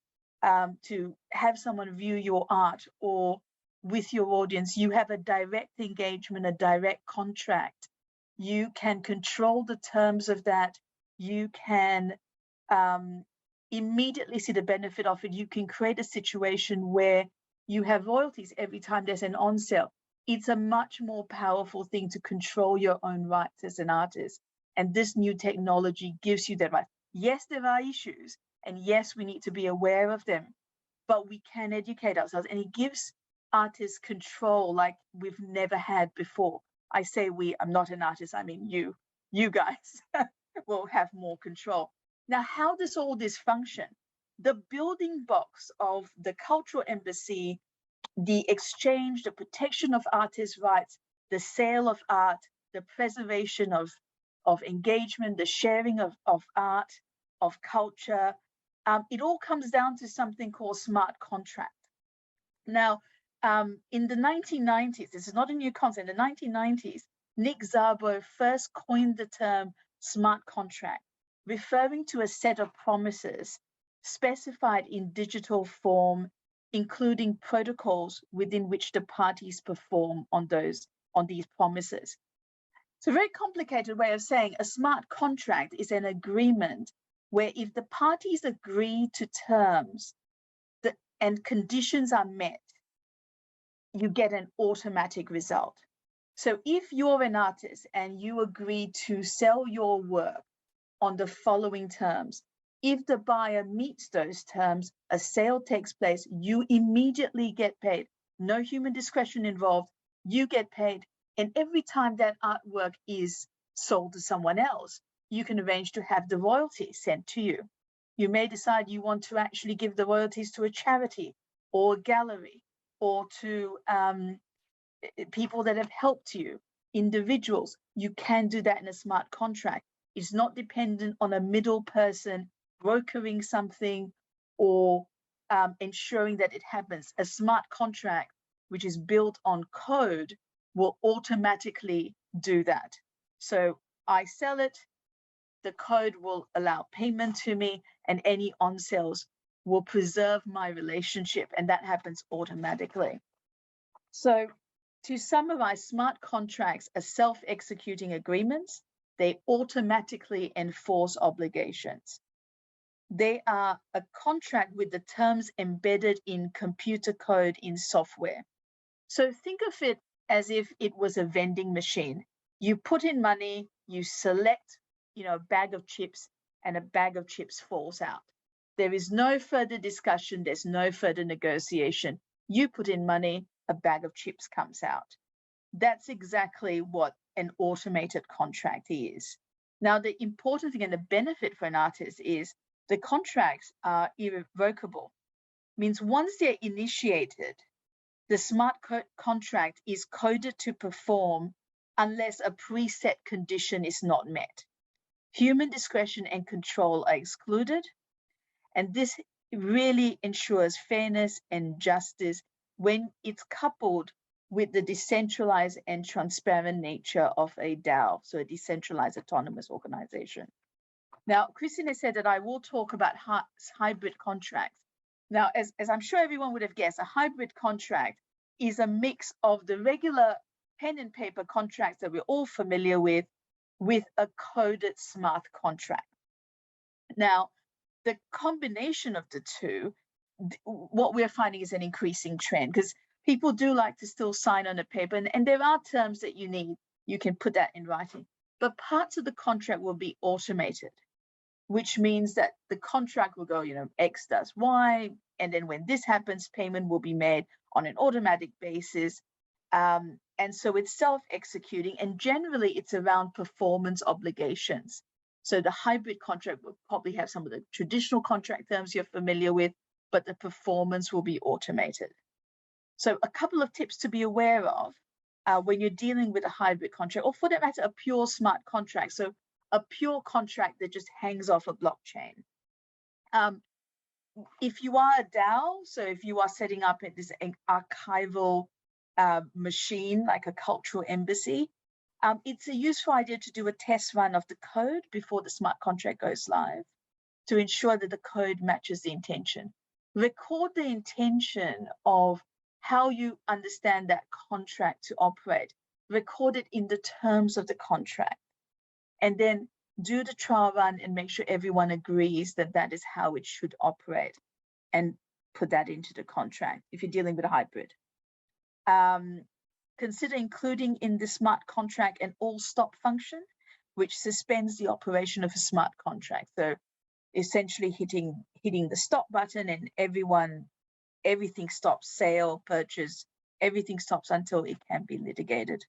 to have someone view your art or with your audience, you have a direct engagement, a direct contract. You can control the terms of that. You can immediately see the benefit of it. You can create a situation where you have royalties every time there's an on sale. It's a much more powerful thing to control your own rights as an artist. And this new technology gives you that right. Yes, there are issues. And yes, we need to be aware of them, but we can educate ourselves. And it gives artists control like we've never had before. I say we, I'm not an artist, I mean you guys will have more control. Now, how does all this function? The building blocks of the Cultural Embassy, the exchange, the protection of artists' rights, the sale of art, the preservation of engagement, the sharing of art, of culture, it all comes down to something called smart contract. Now, in the 1990s, this is not a new concept, in the 1990s, Nick Szabo first coined the term smart contract, referring to a set of promises specified in digital form, including protocols within which the parties perform on these promises. It's a very complicated way of saying a smart contract is an agreement where if the parties agree to terms and conditions are met, you get an automatic result. So if you're an artist and you agree to sell your work on the following terms, if the buyer meets those terms, a sale takes place, you immediately get paid. No human discretion involved, you get paid. And every time that artwork is sold to someone else, you can arrange to have the royalties sent to you. You may decide you want to actually give the royalties to a charity or a gallery or to people that have helped you, individuals. You can do that in a smart contract. It's not dependent on a middle person brokering something or ensuring that it happens. A smart contract, which is built on code, will automatically do that. So I sell it, the code will allow payment to me, and any on sales will preserve my relationship, and that happens automatically. So to summarize, smart contracts are self-executing agreements. They automatically enforce obligations. They are a contract with the terms embedded in computer code in software. So think of it as if it was a vending machine. You put in money, you select, a bag of chips, and a bag of chips falls out. There is no further discussion. There's no further negotiation. You put in money, a bag of chips comes out. That's exactly what an automated contract is. Now, the important thing and the benefit for an artist is the contracts are irrevocable. Means once they're initiated, the smart contract is coded to perform unless a preset condition is not met. Human discretion and control are excluded, and this really ensures fairness and justice when it's coupled with the decentralized and transparent nature of a DAO, so a decentralized autonomous organization. Now, Kristian has said that I will talk about hybrid contracts. Now, as I'm sure everyone would have guessed, a hybrid contract is a mix of the regular pen and paper contracts that we're all familiar with a coded smart contract. Now, the combination of the two, what we're finding is an increasing trend, because people do like to still sign on a paper, and there are terms that you need. You can put that in writing, but parts of the contract will be automated, which means that the contract will go, X does Y, and then when this happens, payment will be made on an automatic basis. And so it's self-executing, and generally it's around performance obligations. So the hybrid contract will probably have some of the traditional contract terms you're familiar with, but the performance will be automated. So a couple of tips to be aware of when you're dealing with a hybrid contract, or for that matter, a pure smart contract. So a pure contract that just hangs off a blockchain. If you are a DAO, so if you are setting up this archival machine like a cultural embassy, it's a useful idea to do a test run of the code before the smart contract goes live to ensure that the code matches the intention. Record the intention of how you understand that contract to operate. Record it in the terms of the contract, and then do the trial run and make sure everyone agrees that that is how it should operate, and put that into the contract if you're dealing with a hybrid. Consider including in the smart contract an all stop function, which suspends the operation of a smart contract. So essentially hitting the stop button, and everything stops, sale, purchase, everything stops until it can be litigated.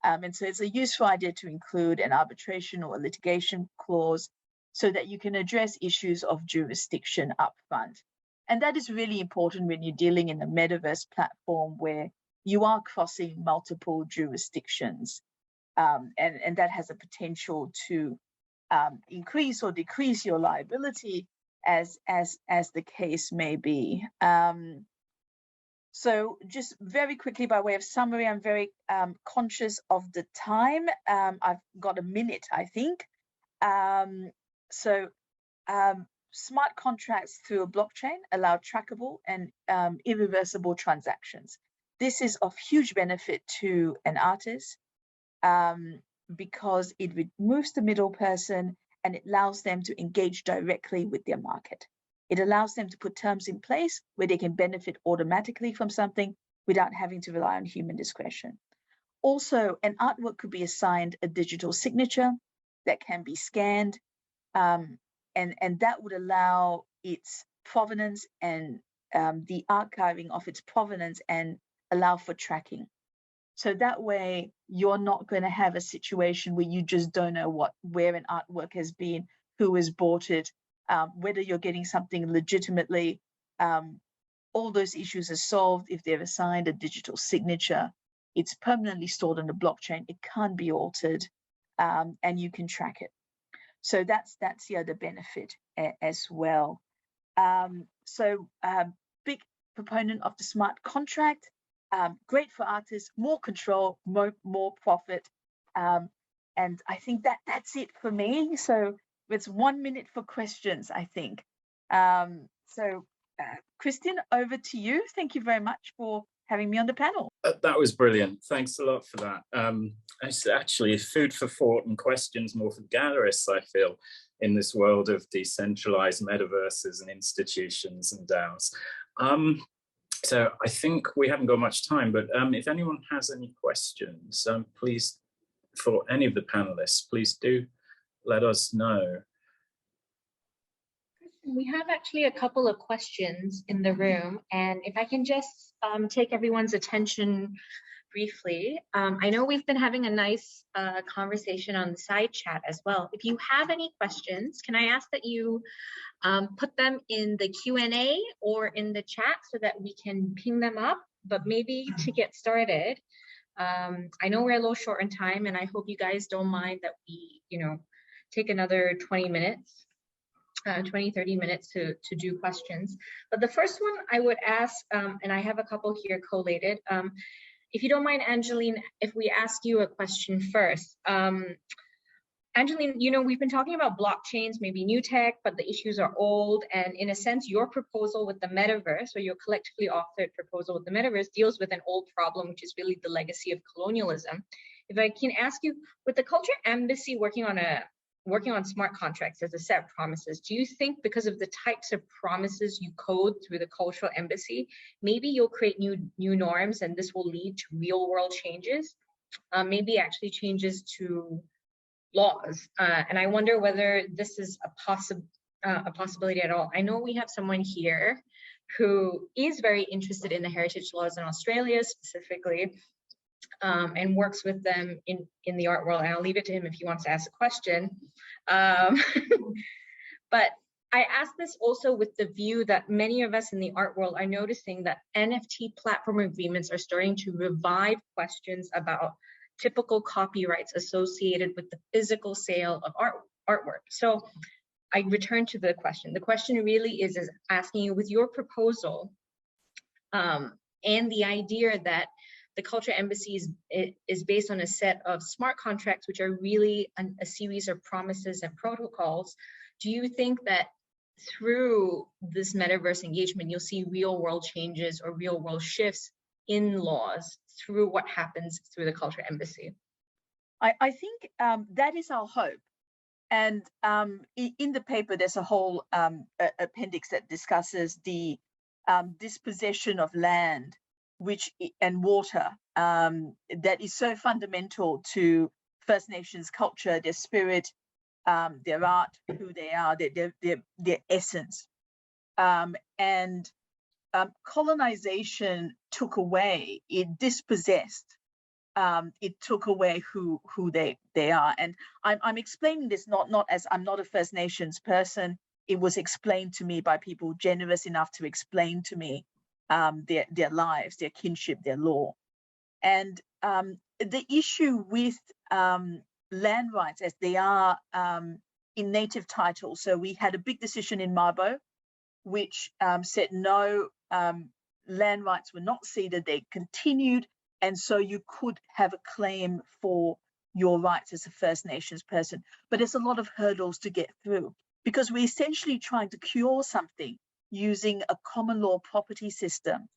And so it's a useful idea to include an arbitration or a litigation clause so that you can address issues of jurisdiction upfront. And that is really important when you're dealing in a metaverse platform where you are crossing multiple jurisdictions. And that has a potential to increase or decrease your liability as the case may be. So just very quickly, by way of summary, I'm very conscious of the time. I've got a minute, I think. Smart contracts through a blockchain allow trackable and irreversible transactions. This is of huge benefit to an artist because it removes the middle person and it allows them to engage directly with their market. It allows them to put terms in place where they can benefit automatically from something without having to rely on human discretion. Also, an artwork could be assigned a digital signature that can be scanned, and that would allow its provenance and the archiving of its provenance and allow for tracking. So that way, you're not going to have a situation where you just don't know where an artwork has been, who has bought it, whether you're getting something legitimately. All those issues are solved if they've assigned a digital signature. It's permanently stored on the blockchain. It can't be altered, and you can track it. So that's the other benefit as well. Big proponent of the smart contract. Great for artists, more control, more profit. And I think that's it for me. So it's 1 minute for questions, I think. Kristian, over to you. Thank you very much for having me on the panel. That was brilliant. Thanks a lot for that. It's actually food for thought and questions more for gallerists, I feel, in this world of decentralized metaverses and institutions and DAOs. So I think we haven't got much time, but if anyone has any questions, please, for any of the panelists, please do let us know. We have actually a couple of questions in the room, and if I can just take everyone's attention briefly. I know we've been having a nice conversation on the side chat as well. If you have any questions, can I ask that you put them in the Q&A or in the chat so that we can ping them up? But maybe to get started, I know we're a little short in time, and I hope you guys don't mind that we, take another 20 minutes. 20-30 minutes to do questions. But the first one I would ask, and I have a couple here collated. If you don't mind, Angelina, if we ask you a question first. Angelina, we've been talking about blockchains, maybe new tech, but the issues are old. And in a sense, your proposal with the metaverse, or your collectively authored proposal with the metaverse, deals with an old problem, which is really the legacy of colonialism. If I can ask you, with the Culture Embassy working on smart contracts as a set of promises, do you think because of the types of promises you code through the Cultural Embassy, maybe you'll create new norms and this will lead to real world changes, maybe actually changes to laws? And I wonder whether this is a possibility at all. I know we have someone here who is very interested in the heritage laws in Australia specifically, and works with them in the art world. And I'll leave it to him if he wants to ask a question. But I ask this also with the view that many of us in the art world are noticing that NFT platform agreements are starting to revive questions about typical copyrights associated with the physical sale of artwork. So I return to the question. The question really is asking you, with your proposal and the idea that the Culture Embassy is based on a set of smart contracts, which are really a series of promises and protocols. Do you think that through this metaverse engagement, you'll see real world changes or real world shifts in laws through what happens through the Culture Embassy? I think that is our hope. And in the paper, there's a whole appendix that discusses the dispossession of land and water that is so fundamental to First Nations culture, their spirit, their art, who they are, their essence. And colonization took away, it dispossessed, it took away who they are. And I'm explaining this not as, I'm not a First Nations person. It was explained to me by people generous enough to explain to me their lives, their kinship, their law. And the issue with land rights as they are in native title. So we had a big decision in Mabo, which said no, land rights were not ceded, they continued. And so you could have a claim for your rights as a First Nations person. But there's a lot of hurdles to get through because we're essentially trying to cure something using a common law property system.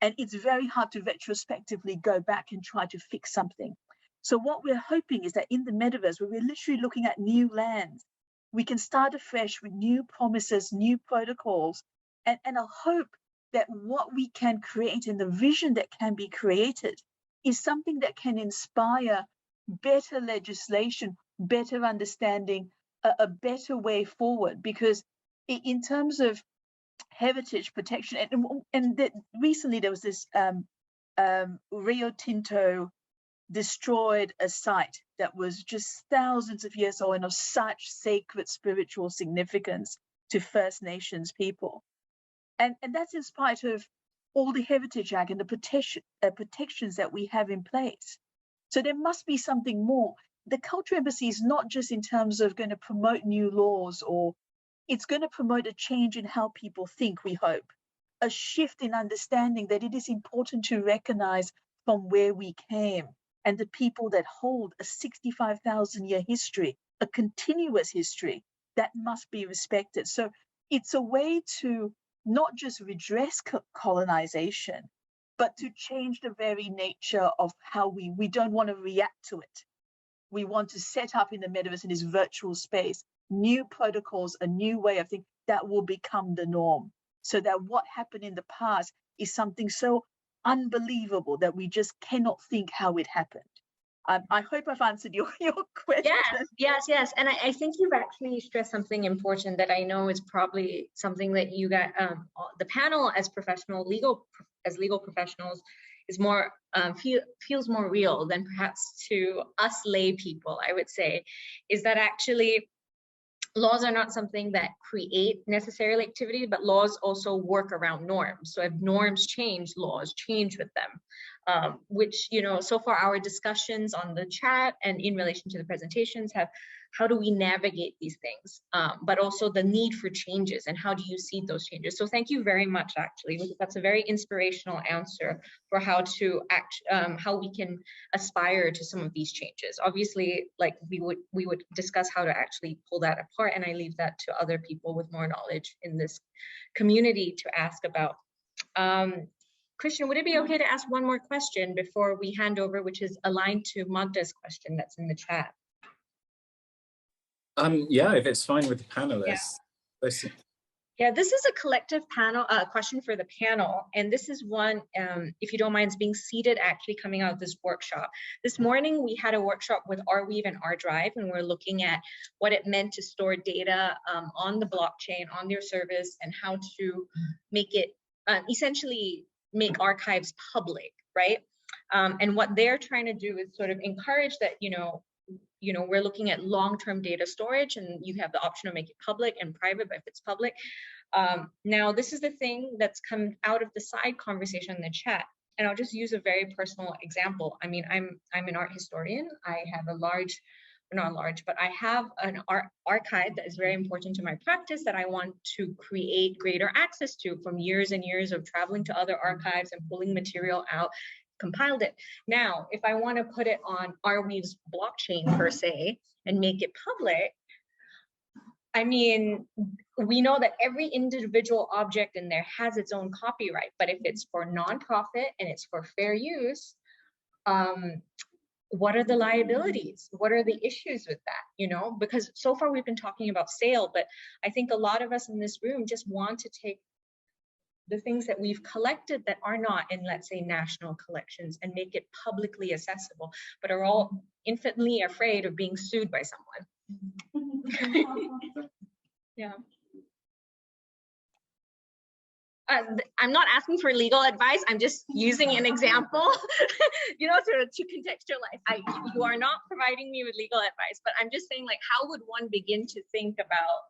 And it's very hard to retrospectively go back and try to fix something. So what we're hoping is that in the metaverse, where we're literally looking at new lands, we can start afresh with new promises, new protocols, and a hope that what we can create and the vision that can be created is something that can inspire better legislation, better understanding, a better way forward. Because in terms of heritage protection, recently there was this Rio Tinto destroyed a site that was just thousands of years old and of such sacred spiritual significance to First Nations people. And that's in spite of all the Heritage Act and the protections that we have in place. So there must be something more. The Culture Embassy is not just in terms of going to promote new laws, or it's going to promote a change in how people think, we hope. A shift in understanding that it is important to recognize from where we came and the people that hold a 65,000-year history, a continuous history that must be respected. So it's a way to not just redress colonization, but to change the very nature of how we don't want to react to it. We want to set up in the metaverse, in this virtual space, new protocols, a new way of thinking that will become the norm, so that what happened in the past is something so unbelievable that we just cannot think how it happened. I hope I've answered your question. Yes. And I think you've actually stressed something important that I know is probably something that you got, the panel as legal professionals is more, feels more real than perhaps to us lay people, I would say, is that actually laws are not something that create necessarily activity, but laws also work around norms. So if norms change, laws change with them. Which, you know, so far our discussions on the chat and in relation to the presentations have, how do we navigate these things, but also the need for changes and how do you see those changes? So thank you very much, actually, because that's a very inspirational answer for how to act, how we can aspire to some of these changes. Obviously, like we would discuss how to actually pull that apart, and I leave that to other people with more knowledge in this community to ask about. Kristian, would it be okay to ask one more question before we hand over, which is aligned to Magda's question that's in the chat? Yeah, if it's fine with the panelists. Yeah. Yeah, this is a collective panel question for the panel, and this is one, if you don't mind, is being seated actually coming out of this workshop. This morning we had a workshop with Arweave and Rdrive, and we're looking at what it meant to store data on the blockchain, on their service, and how to make it essentially make archives public, right? And what they're trying to do is sort of encourage that, you know, we're looking at long-term data storage, and you have the option to make it public and private, but if it's public. Now, this is the thing that's come out of the side conversation in the chat, and I'll just use a very personal example. I mean, I'm an art historian. I have a large, not large, but I have an art archive that is very important to my practice that I want to create greater access to from years and years of traveling to other archives and pulling material out, compiled it. Now, if I want to put it on Arweave's blockchain per se and make it public, I mean, we know that every individual object in there has its own copyright, but if it's for nonprofit and it's for fair use, what are the liabilities? What are the issues with that? You know, because so far we've been talking about sale, but I think a lot of us in this room just want to take the things that we've collected that are not in, let's say, national collections and make it publicly accessible, but are all infinitely afraid of being sued by someone. Yeah. I'm not asking for legal advice. I'm just using an example, you know, to contextualize. You are not providing me with legal advice, but I'm just saying, like, how would one begin to think about,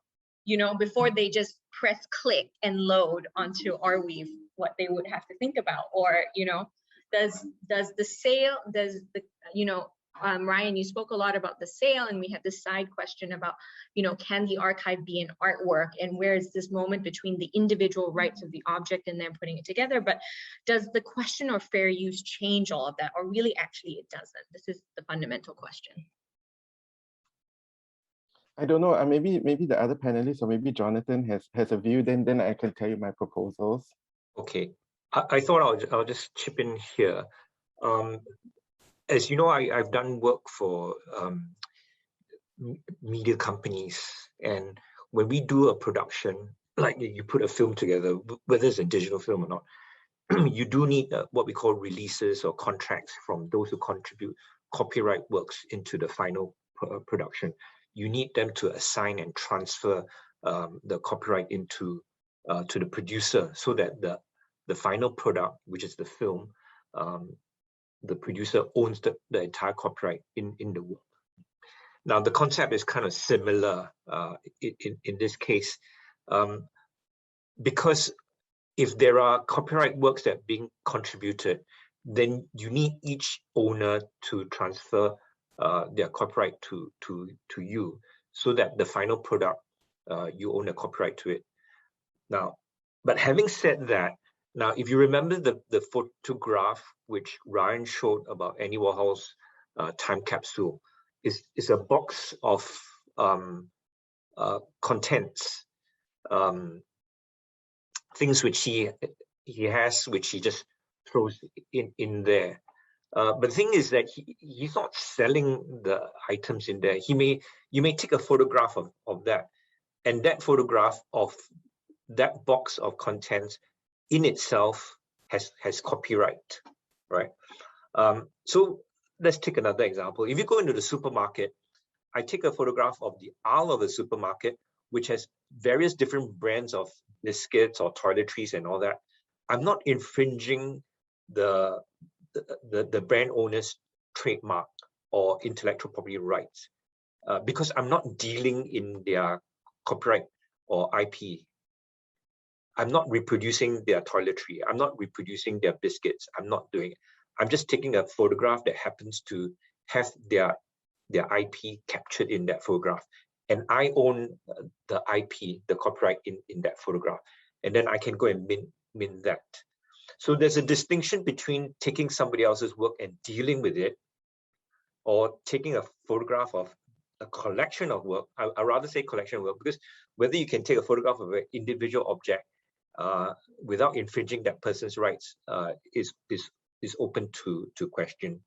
you know, before they just press click and load onto Arweave, what they would have to think about? Or, you know, does the sale, you know, Ryan, you spoke a lot about the sale, and we had this side question about, you know, can the archive be an artwork, and where is this moment between the individual rights of the object and then putting it together? But does the question of fair use change all of that, or really actually it doesn't? This is the fundamental question. I don't know. Maybe the other panelists, or maybe Jonathan has a view. Then I can tell you my proposals. Okay, I thought I'll just chip in here. As you know, I've done work for media companies, and when we do a production, like you put a film together, whether it's a digital film or not, you do need what we call releases or contracts from those who contribute copyright works into the final production. You need them to assign and transfer the copyright into to the producer, so that the final product, which is the film, the producer owns the entire copyright in the work. Now, the concept is kind of similar in this case, because if there are copyright works that are being contributed, then you need each owner to transfer their copyright to you, so that the final product, you own a copyright to it. Now, but having said that, now, if you remember the photograph which Ryan showed about Andy Warhol's time capsule, is a box of contents, things which he has, which he just throws in there. But the thing is that he's not selling the items in there. You may take a photograph of that, and that photograph of that box of contents in itself has copyright, right? So let's take another example. If you go into the supermarket, I take a photograph of the aisle of the supermarket, which has various different brands of biscuits or toiletries and all that. I'm not infringing the brand owner's trademark or intellectual property rights because I'm not dealing in their copyright or IP. I'm not reproducing their toiletry. I'm not reproducing their biscuits. I'm not doing it. I'm just taking a photograph that happens to have their IP captured in that photograph. And I own the IP, the copyright in that photograph. And then I can go and mint that. So there's a distinction between taking somebody else's work and dealing with it, or taking a photograph of a collection of work. I'd rather say collection of work, because whether you can take a photograph of an individual object without infringing that person's rights is open to question.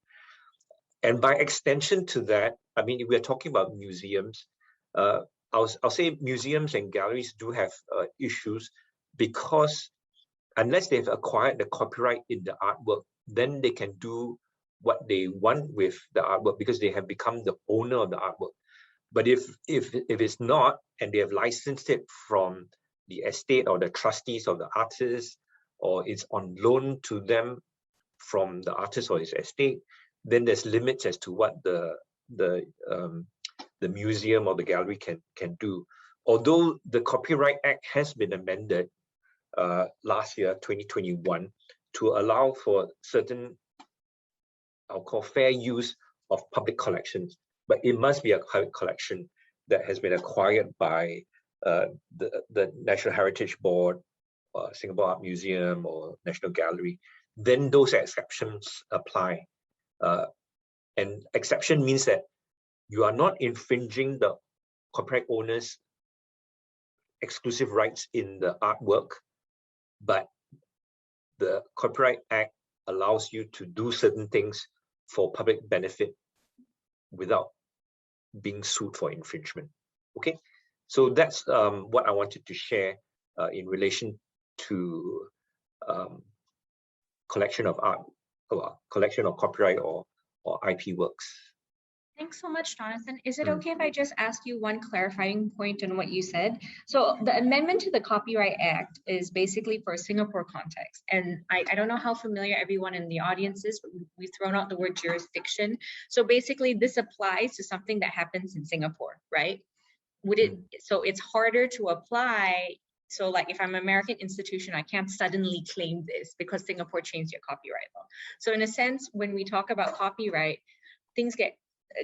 And by extension to that, I mean, if we're talking about museums, I'll say museums and galleries do have issues, because unless they've acquired the copyright in the artwork, then they can do what they want with the artwork because they have become the owner of the artwork. But if it's not, and they have licensed it from the estate or the trustees of the artist, or it's on loan to them from the artist or his estate, then there's limits as to what the museum or the gallery can do. Although the Copyright Act has been amended last year, 2021, to allow for certain, I'll call fair use of public collections, but it must be a private collection that has been acquired by the National Heritage Board, Singapore Art Museum, or National Gallery. Then those exceptions apply. And exception means that you are not infringing the copyright owner's exclusive rights in the artwork, but the Copyright Act allows you to do certain things for public benefit without being sued for infringement. Okay, so that's what I wanted to share in relation to collection of art, collection of copyright or IP works. Thanks so much, Jonathan. Is it okay if I just ask you one clarifying point on what you said? So the amendment to the Copyright Act is basically for a Singapore context. And I don't know how familiar everyone in the audience is, but we've thrown out the word jurisdiction. So basically this applies to something that happens in Singapore, right? Would it, so it's harder to apply. So like if I'm an American institution, I can't suddenly claim this because Singapore changed their copyright law. So in a sense, when we talk about copyright, things get,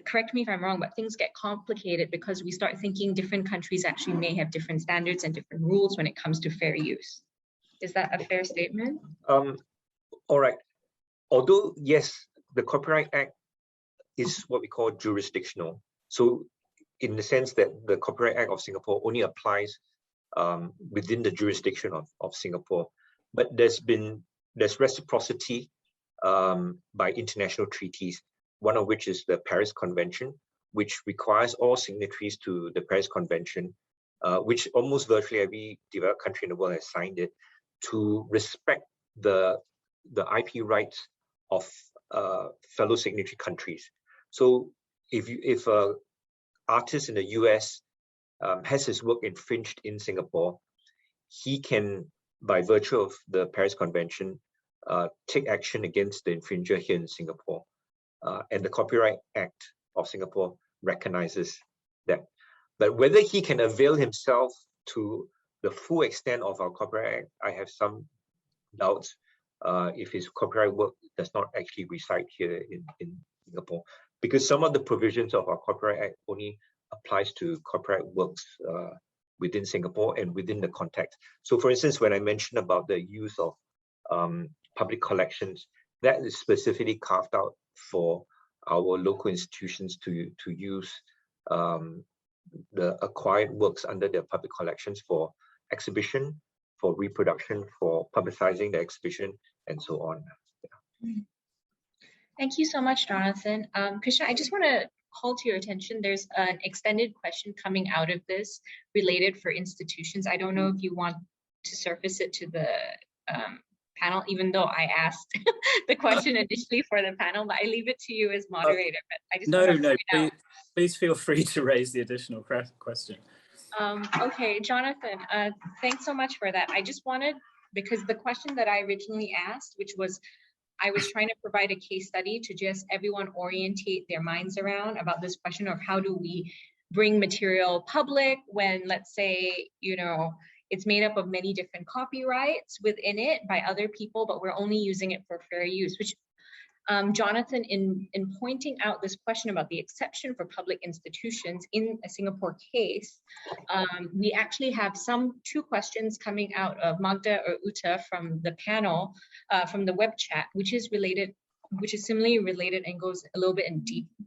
correct me if I'm wrong, but things get complicated because we start thinking different countries actually may have different standards and different rules when it comes to fair use. Is that a fair statement? All right. Although, yes, the Copyright Act is what we call jurisdictional. So in the sense that the Copyright Act of Singapore only applies within the jurisdiction of Singapore, but there's reciprocity by international treaties, one of which is the Paris Convention, which requires all signatories to the Paris Convention, which almost virtually every developed country in the world has signed it, to respect the IP rights of fellow signatory countries. So if an artist in the US has his work infringed in Singapore, he can, by virtue of the Paris Convention, take action against the infringer here in Singapore. And the Copyright Act of Singapore recognizes that. But whether he can avail himself to the full extent of our Copyright Act, I have some doubts if his copyright work does not actually reside here in Singapore, because some of the provisions of our Copyright Act only applies to copyright works within Singapore and within the context. So for instance, when I mentioned about the use of public collections, that is specifically carved out for our local institutions to use the acquired works under their public collections for exhibition, for reproduction, for publicizing the exhibition, and so on. Thank you so much, Jonathan. Kristian, I just want to call to your attention, there's an extended question coming out of this related for institutions. I don't know if you want to surface it to the panel, even though I asked the question initially for the panel, but I leave it to you as moderator. But I just want to point out. Please feel free to raise the additional question. Okay, Jonathan, thanks so much for that. I just wanted, because the question that I originally asked, which was, I was trying to provide a case study to just everyone orientate their minds around about this question of how do we bring material public when, let's say, you know, it's made up of many different copyrights within it by other people, but we're only using it for fair use, which Jonathan, in pointing out this question about the exception for public institutions in a Singapore case, we actually have two questions coming out of Magda or Uta from the panel, from the web chat, which is similarly related and goes a little bit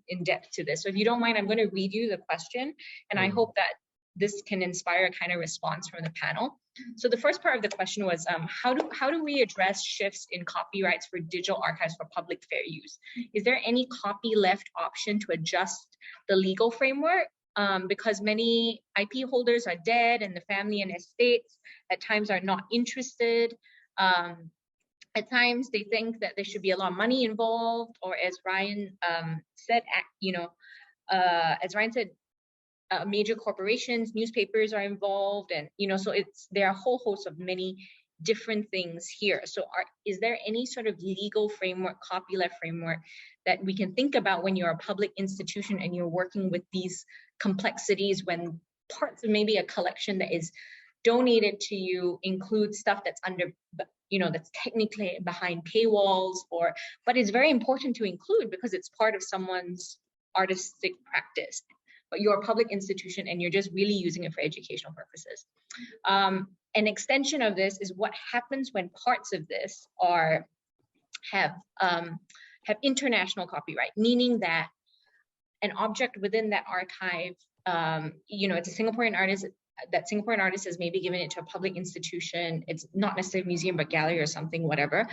in depth to this. So if you don't mind, I'm going to read you the question, and I hope that this can inspire a kind of response from the panel. So the first part of the question was, how do we address shifts in copyrights for digital archives for public fair use? Is there any copyleft option to adjust the legal framework? Because many IP holders are dead and the family and estates at times are not interested. At times they think that there should be a lot of money involved, or as Ryan said, as Ryan said, major corporations, newspapers are involved, and so there are a whole host of many different things here. So is there any sort of legal framework, copyleft framework that we can think about when you're a public institution and you're working with these complexities, when parts of maybe a collection that is donated to you include stuff that's under, that's technically behind paywalls, but it's very important to include because it's part of someone's artistic practice. But you're a public institution and you're just really using it for educational purposes. An extension of this is what happens when parts of this have international copyright, meaning that an object within that archive, it's a Singaporean artist, that Singaporean artist has maybe given it to a public institution. It's not necessarily a museum, but gallery or something, whatever.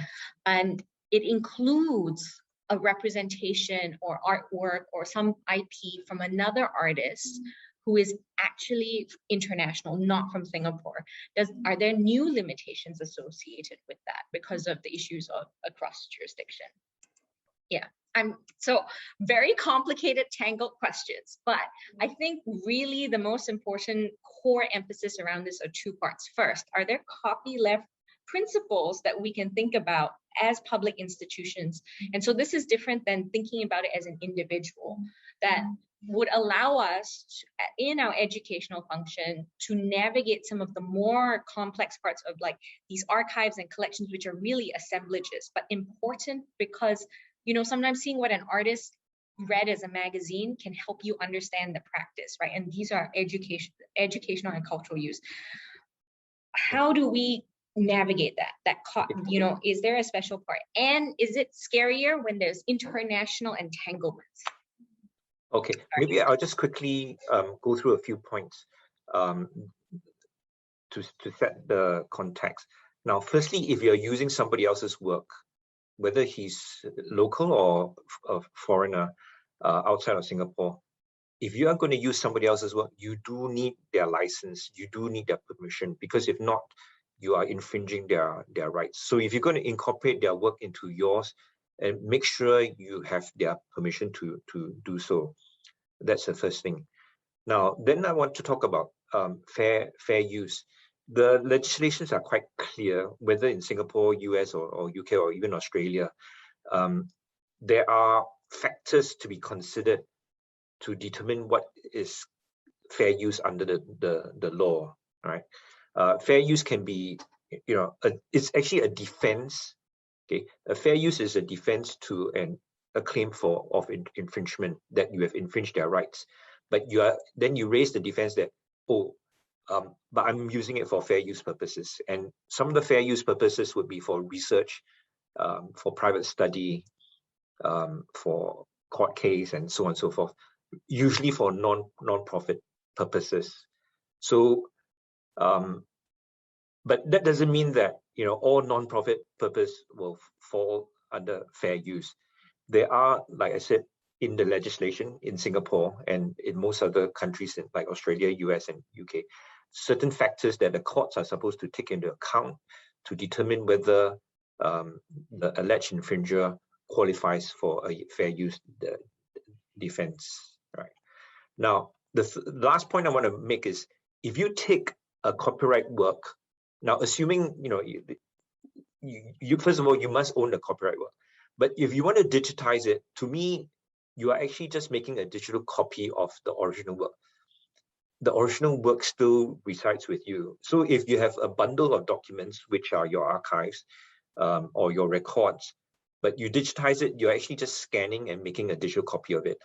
And it includes a representation or artwork or some IP from another artist who is actually international, not from Singapore. Are there new limitations associated with that because of the issues of across jurisdiction? Yeah, so very complicated, tangled questions, but I think really the most important core emphasis around this are two parts. First, are there copyleft principles that we can think about as public institutions? And so this is different than thinking about it as an individual, that would allow us in our educational function to navigate some of the more complex parts of like these archives and collections, which are really assemblages, but important because, sometimes seeing what an artist read as a magazine can help you understand the practice, right? And these are educational and cultural use. How do we navigate that? Is there a special part? And is it scarier when there's international entanglements? Okay, maybe I'll just quickly go through a few points to set the context. Now, firstly, if you're using somebody else's work, whether he's local or a foreigner outside of Singapore, if you are going to use somebody else's work, you do need their license, you do need their permission, because if not, you are infringing their rights. So if you're going to incorporate their work into yours, and make sure you have their permission to do so. That's the first thing. Now, then I want to talk about fair use. The legislations are quite clear, whether in Singapore, US, or UK, or even Australia. There are factors to be considered to determine what is fair use under the law, right? Fair use can be, it's actually a defense. Okay, a fair use is a defense to a claim of infringement, that you have infringed their rights. But then you raise the defense that, but I'm using it for fair use purposes. And some of the fair use purposes would be for research, for private study, for court case, and so on and so forth, usually for non-profit purposes. So, but that doesn't mean that all non-profit purpose will fall under fair use. there are, like I said, in the legislation in Singapore and in most other countries like Australia, US, and UK, certain factors that the courts are supposed to take into account to determine whether the alleged infringer qualifies for a fair use defense. Right. Now, the last point I want to make is, if you take a copyright work, now assuming you first of all, you must own the copyright work, but if you want to digitize it, to me, you are actually just making a digital copy of the original work. The original work still resides with you. So if you have a bundle of documents, which are your archives or your records, but you digitize it, you're actually just scanning and making a digital copy of it.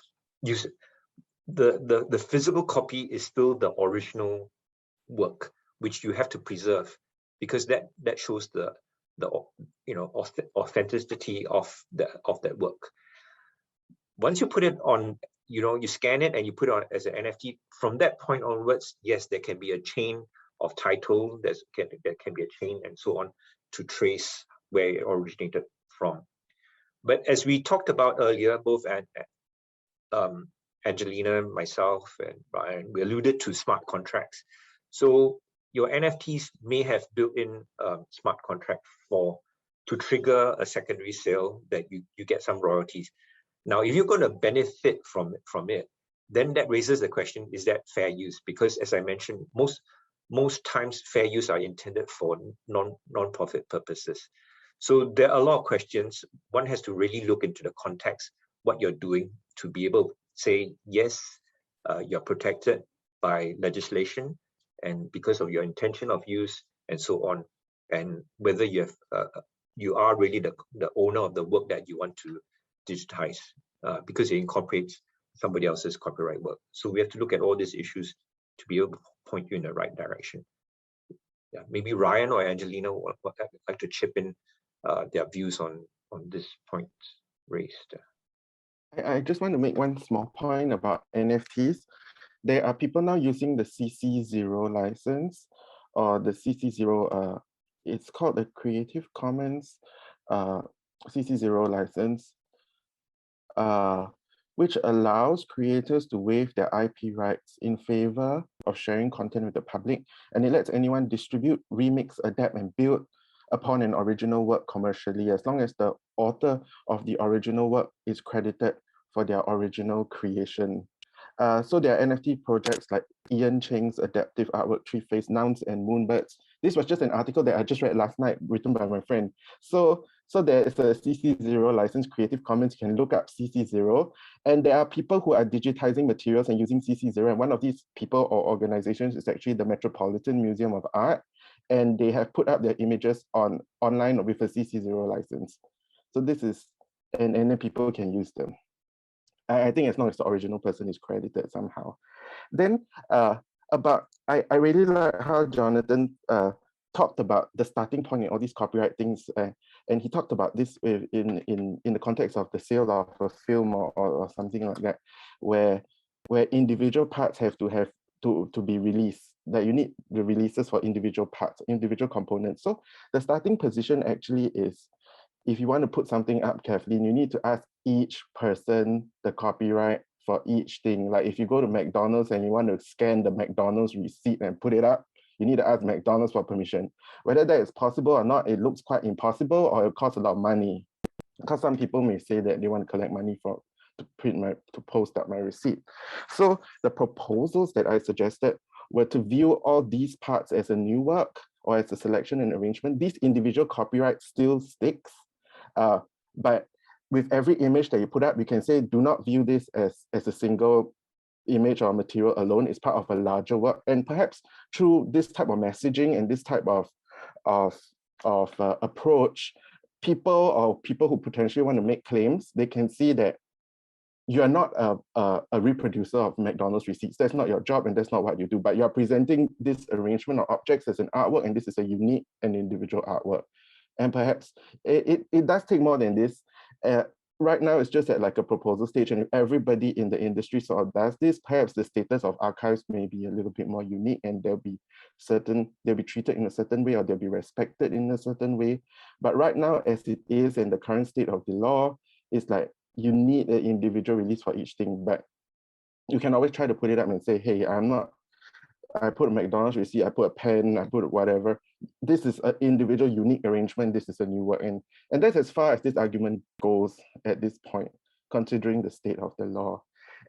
The physical copy is still the original work, which you have to preserve, because that shows the authenticity of that work. Once you put it on, you scan it and you put it on as an NFT, from that point onwards, yes, there can be a chain of title, there can be a chain and so on to trace where it originated from. But as we talked about earlier, both Angelina, myself, and Brian, we alluded to smart contracts. So your NFTs may have built-in smart contract to trigger a secondary sale that you get some royalties. Now, if you're going to benefit from it, then that raises the question: is that fair use? Because, as I mentioned, most times fair use are intended for non-profit purposes. So there are a lot of questions. One has to really look into the context, what you're doing, to be able to say, yes, you're protected by legislation, and because of your intention of use and so on, and whether you are really the owner of the work that you want to digitize, because it incorporates somebody else's copyright work. So we have to look at all these issues to be able to point you in the right direction. Yeah, maybe Ryan or Angelina would like to chip in their views on this point raised. I just want to make one small point about NFTs. There are people now using the CC0 license, or the CC0, it's called the Creative Commons CC0 license, which allows creators to waive their IP rights in favor of sharing content with the public. And it lets anyone distribute, remix, adapt, and build upon an original work commercially, as long as the author of the original work is credited for their original creation. So there are NFT projects like Ian Cheng's adaptive artwork, Three Faced Nouns and Moonbirds. This was just an article that I just read last night, written by my friend. So there is a CC0 license, Creative Commons. You can look up CC0, and there are people who are digitizing materials and using CC0. And one of these people or organizations is actually the Metropolitan Museum of Art, and they have put up their images online with a CC0 license. So this is, and then people can use them. I think as long as the original person is credited somehow. Then I really like how Jonathan talked about the starting point in all these copyright things, and he talked about this in the context of the sale of a film or something like that, where individual parts have to be released. That you need the releases for individual parts, individual components. So the starting position actually is, if you want to put something up carefully, you need to ask each person the copyright for each thing. Like if you go to McDonald's and you want to scan the McDonald's receipt and put it up, you need to ask McDonald's for permission. Whether that is possible or not, it looks quite impossible, or it costs a lot of money. Because some people may say that they want to collect money to post up my receipt. So the proposals that I suggested were to view all these parts as a new work or as a selection and arrangement. These individual copyrights still sticks, but with every image that you put up, you can say, do not view this as a single image or material alone. It's part of a larger work. And perhaps through this type of messaging and this type of approach, people who potentially want to make claims, they can see that you are not a reproducer of McDonald's receipts. That's not your job, and that's not what you do. But you are presenting this arrangement of objects as an artwork, and this is a unique and individual artwork. And perhaps it does take more than this. Right now, it's just at like a proposal stage, and if everybody in the industry sort of does this, perhaps the status of archives may be a little bit more unique, and they'll be treated in a certain way, or they'll be respected in a certain way. But right now, as it is in the current state of the law, it's like you need an individual release for each thing, but you can always try to put it up and say, hey, I put a McDonald's receipt, I put a pen, I put whatever. This is an individual unique arrangement. This is a new work. And that's as far as this argument goes at this point, considering the state of the law.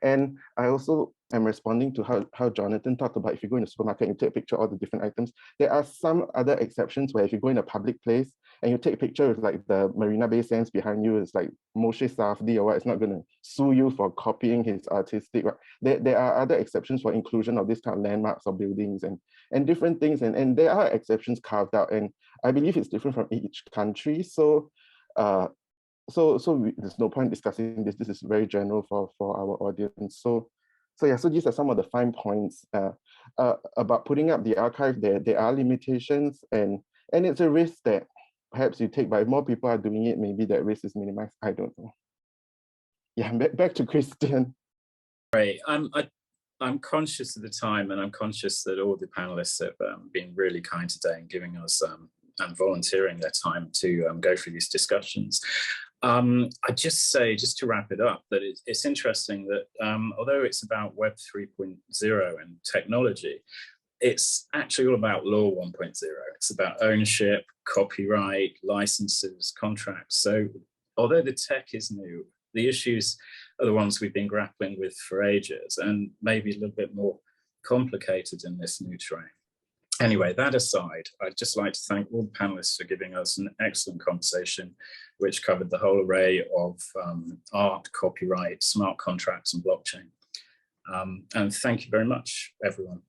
And I also am responding to how Jonathan talked about, if you go in a supermarket and you take a picture of all the different items, there are some other exceptions where if you go in a public place and you take a picture with like the Marina Bay Sands behind you, it's like Moshe Safdie or what, it's not going to sue you for copying his artistic. There are other exceptions for inclusion of this kind of landmarks or buildings and different things. And there are exceptions carved out. And I believe it's different from each country. So there's no point discussing this. This is very general for our audience. So these are some of the fine points about putting up the archive. There are limitations, and it's a risk that perhaps you take, but if more people are doing it, maybe that risk is minimized. I don't know. Yeah, back to Kristian. Right. I'm conscious of the time, and I'm conscious that all the panelists have been really kind today and giving us and volunteering their time to go through these discussions. I'd just say, just to wrap it up, that it's interesting that although it's about Web 3.0 and technology, it's actually all about Law 1.0. It's about ownership, copyright, licenses, contracts. So although the tech is new, the issues are the ones we've been grappling with for ages, and maybe a little bit more complicated in this new terrain. Anyway, that aside, I'd just like to thank all the panelists for giving us an excellent conversation, which covered the whole array of art, copyright, smart contracts, and blockchain. And thank you very much, everyone.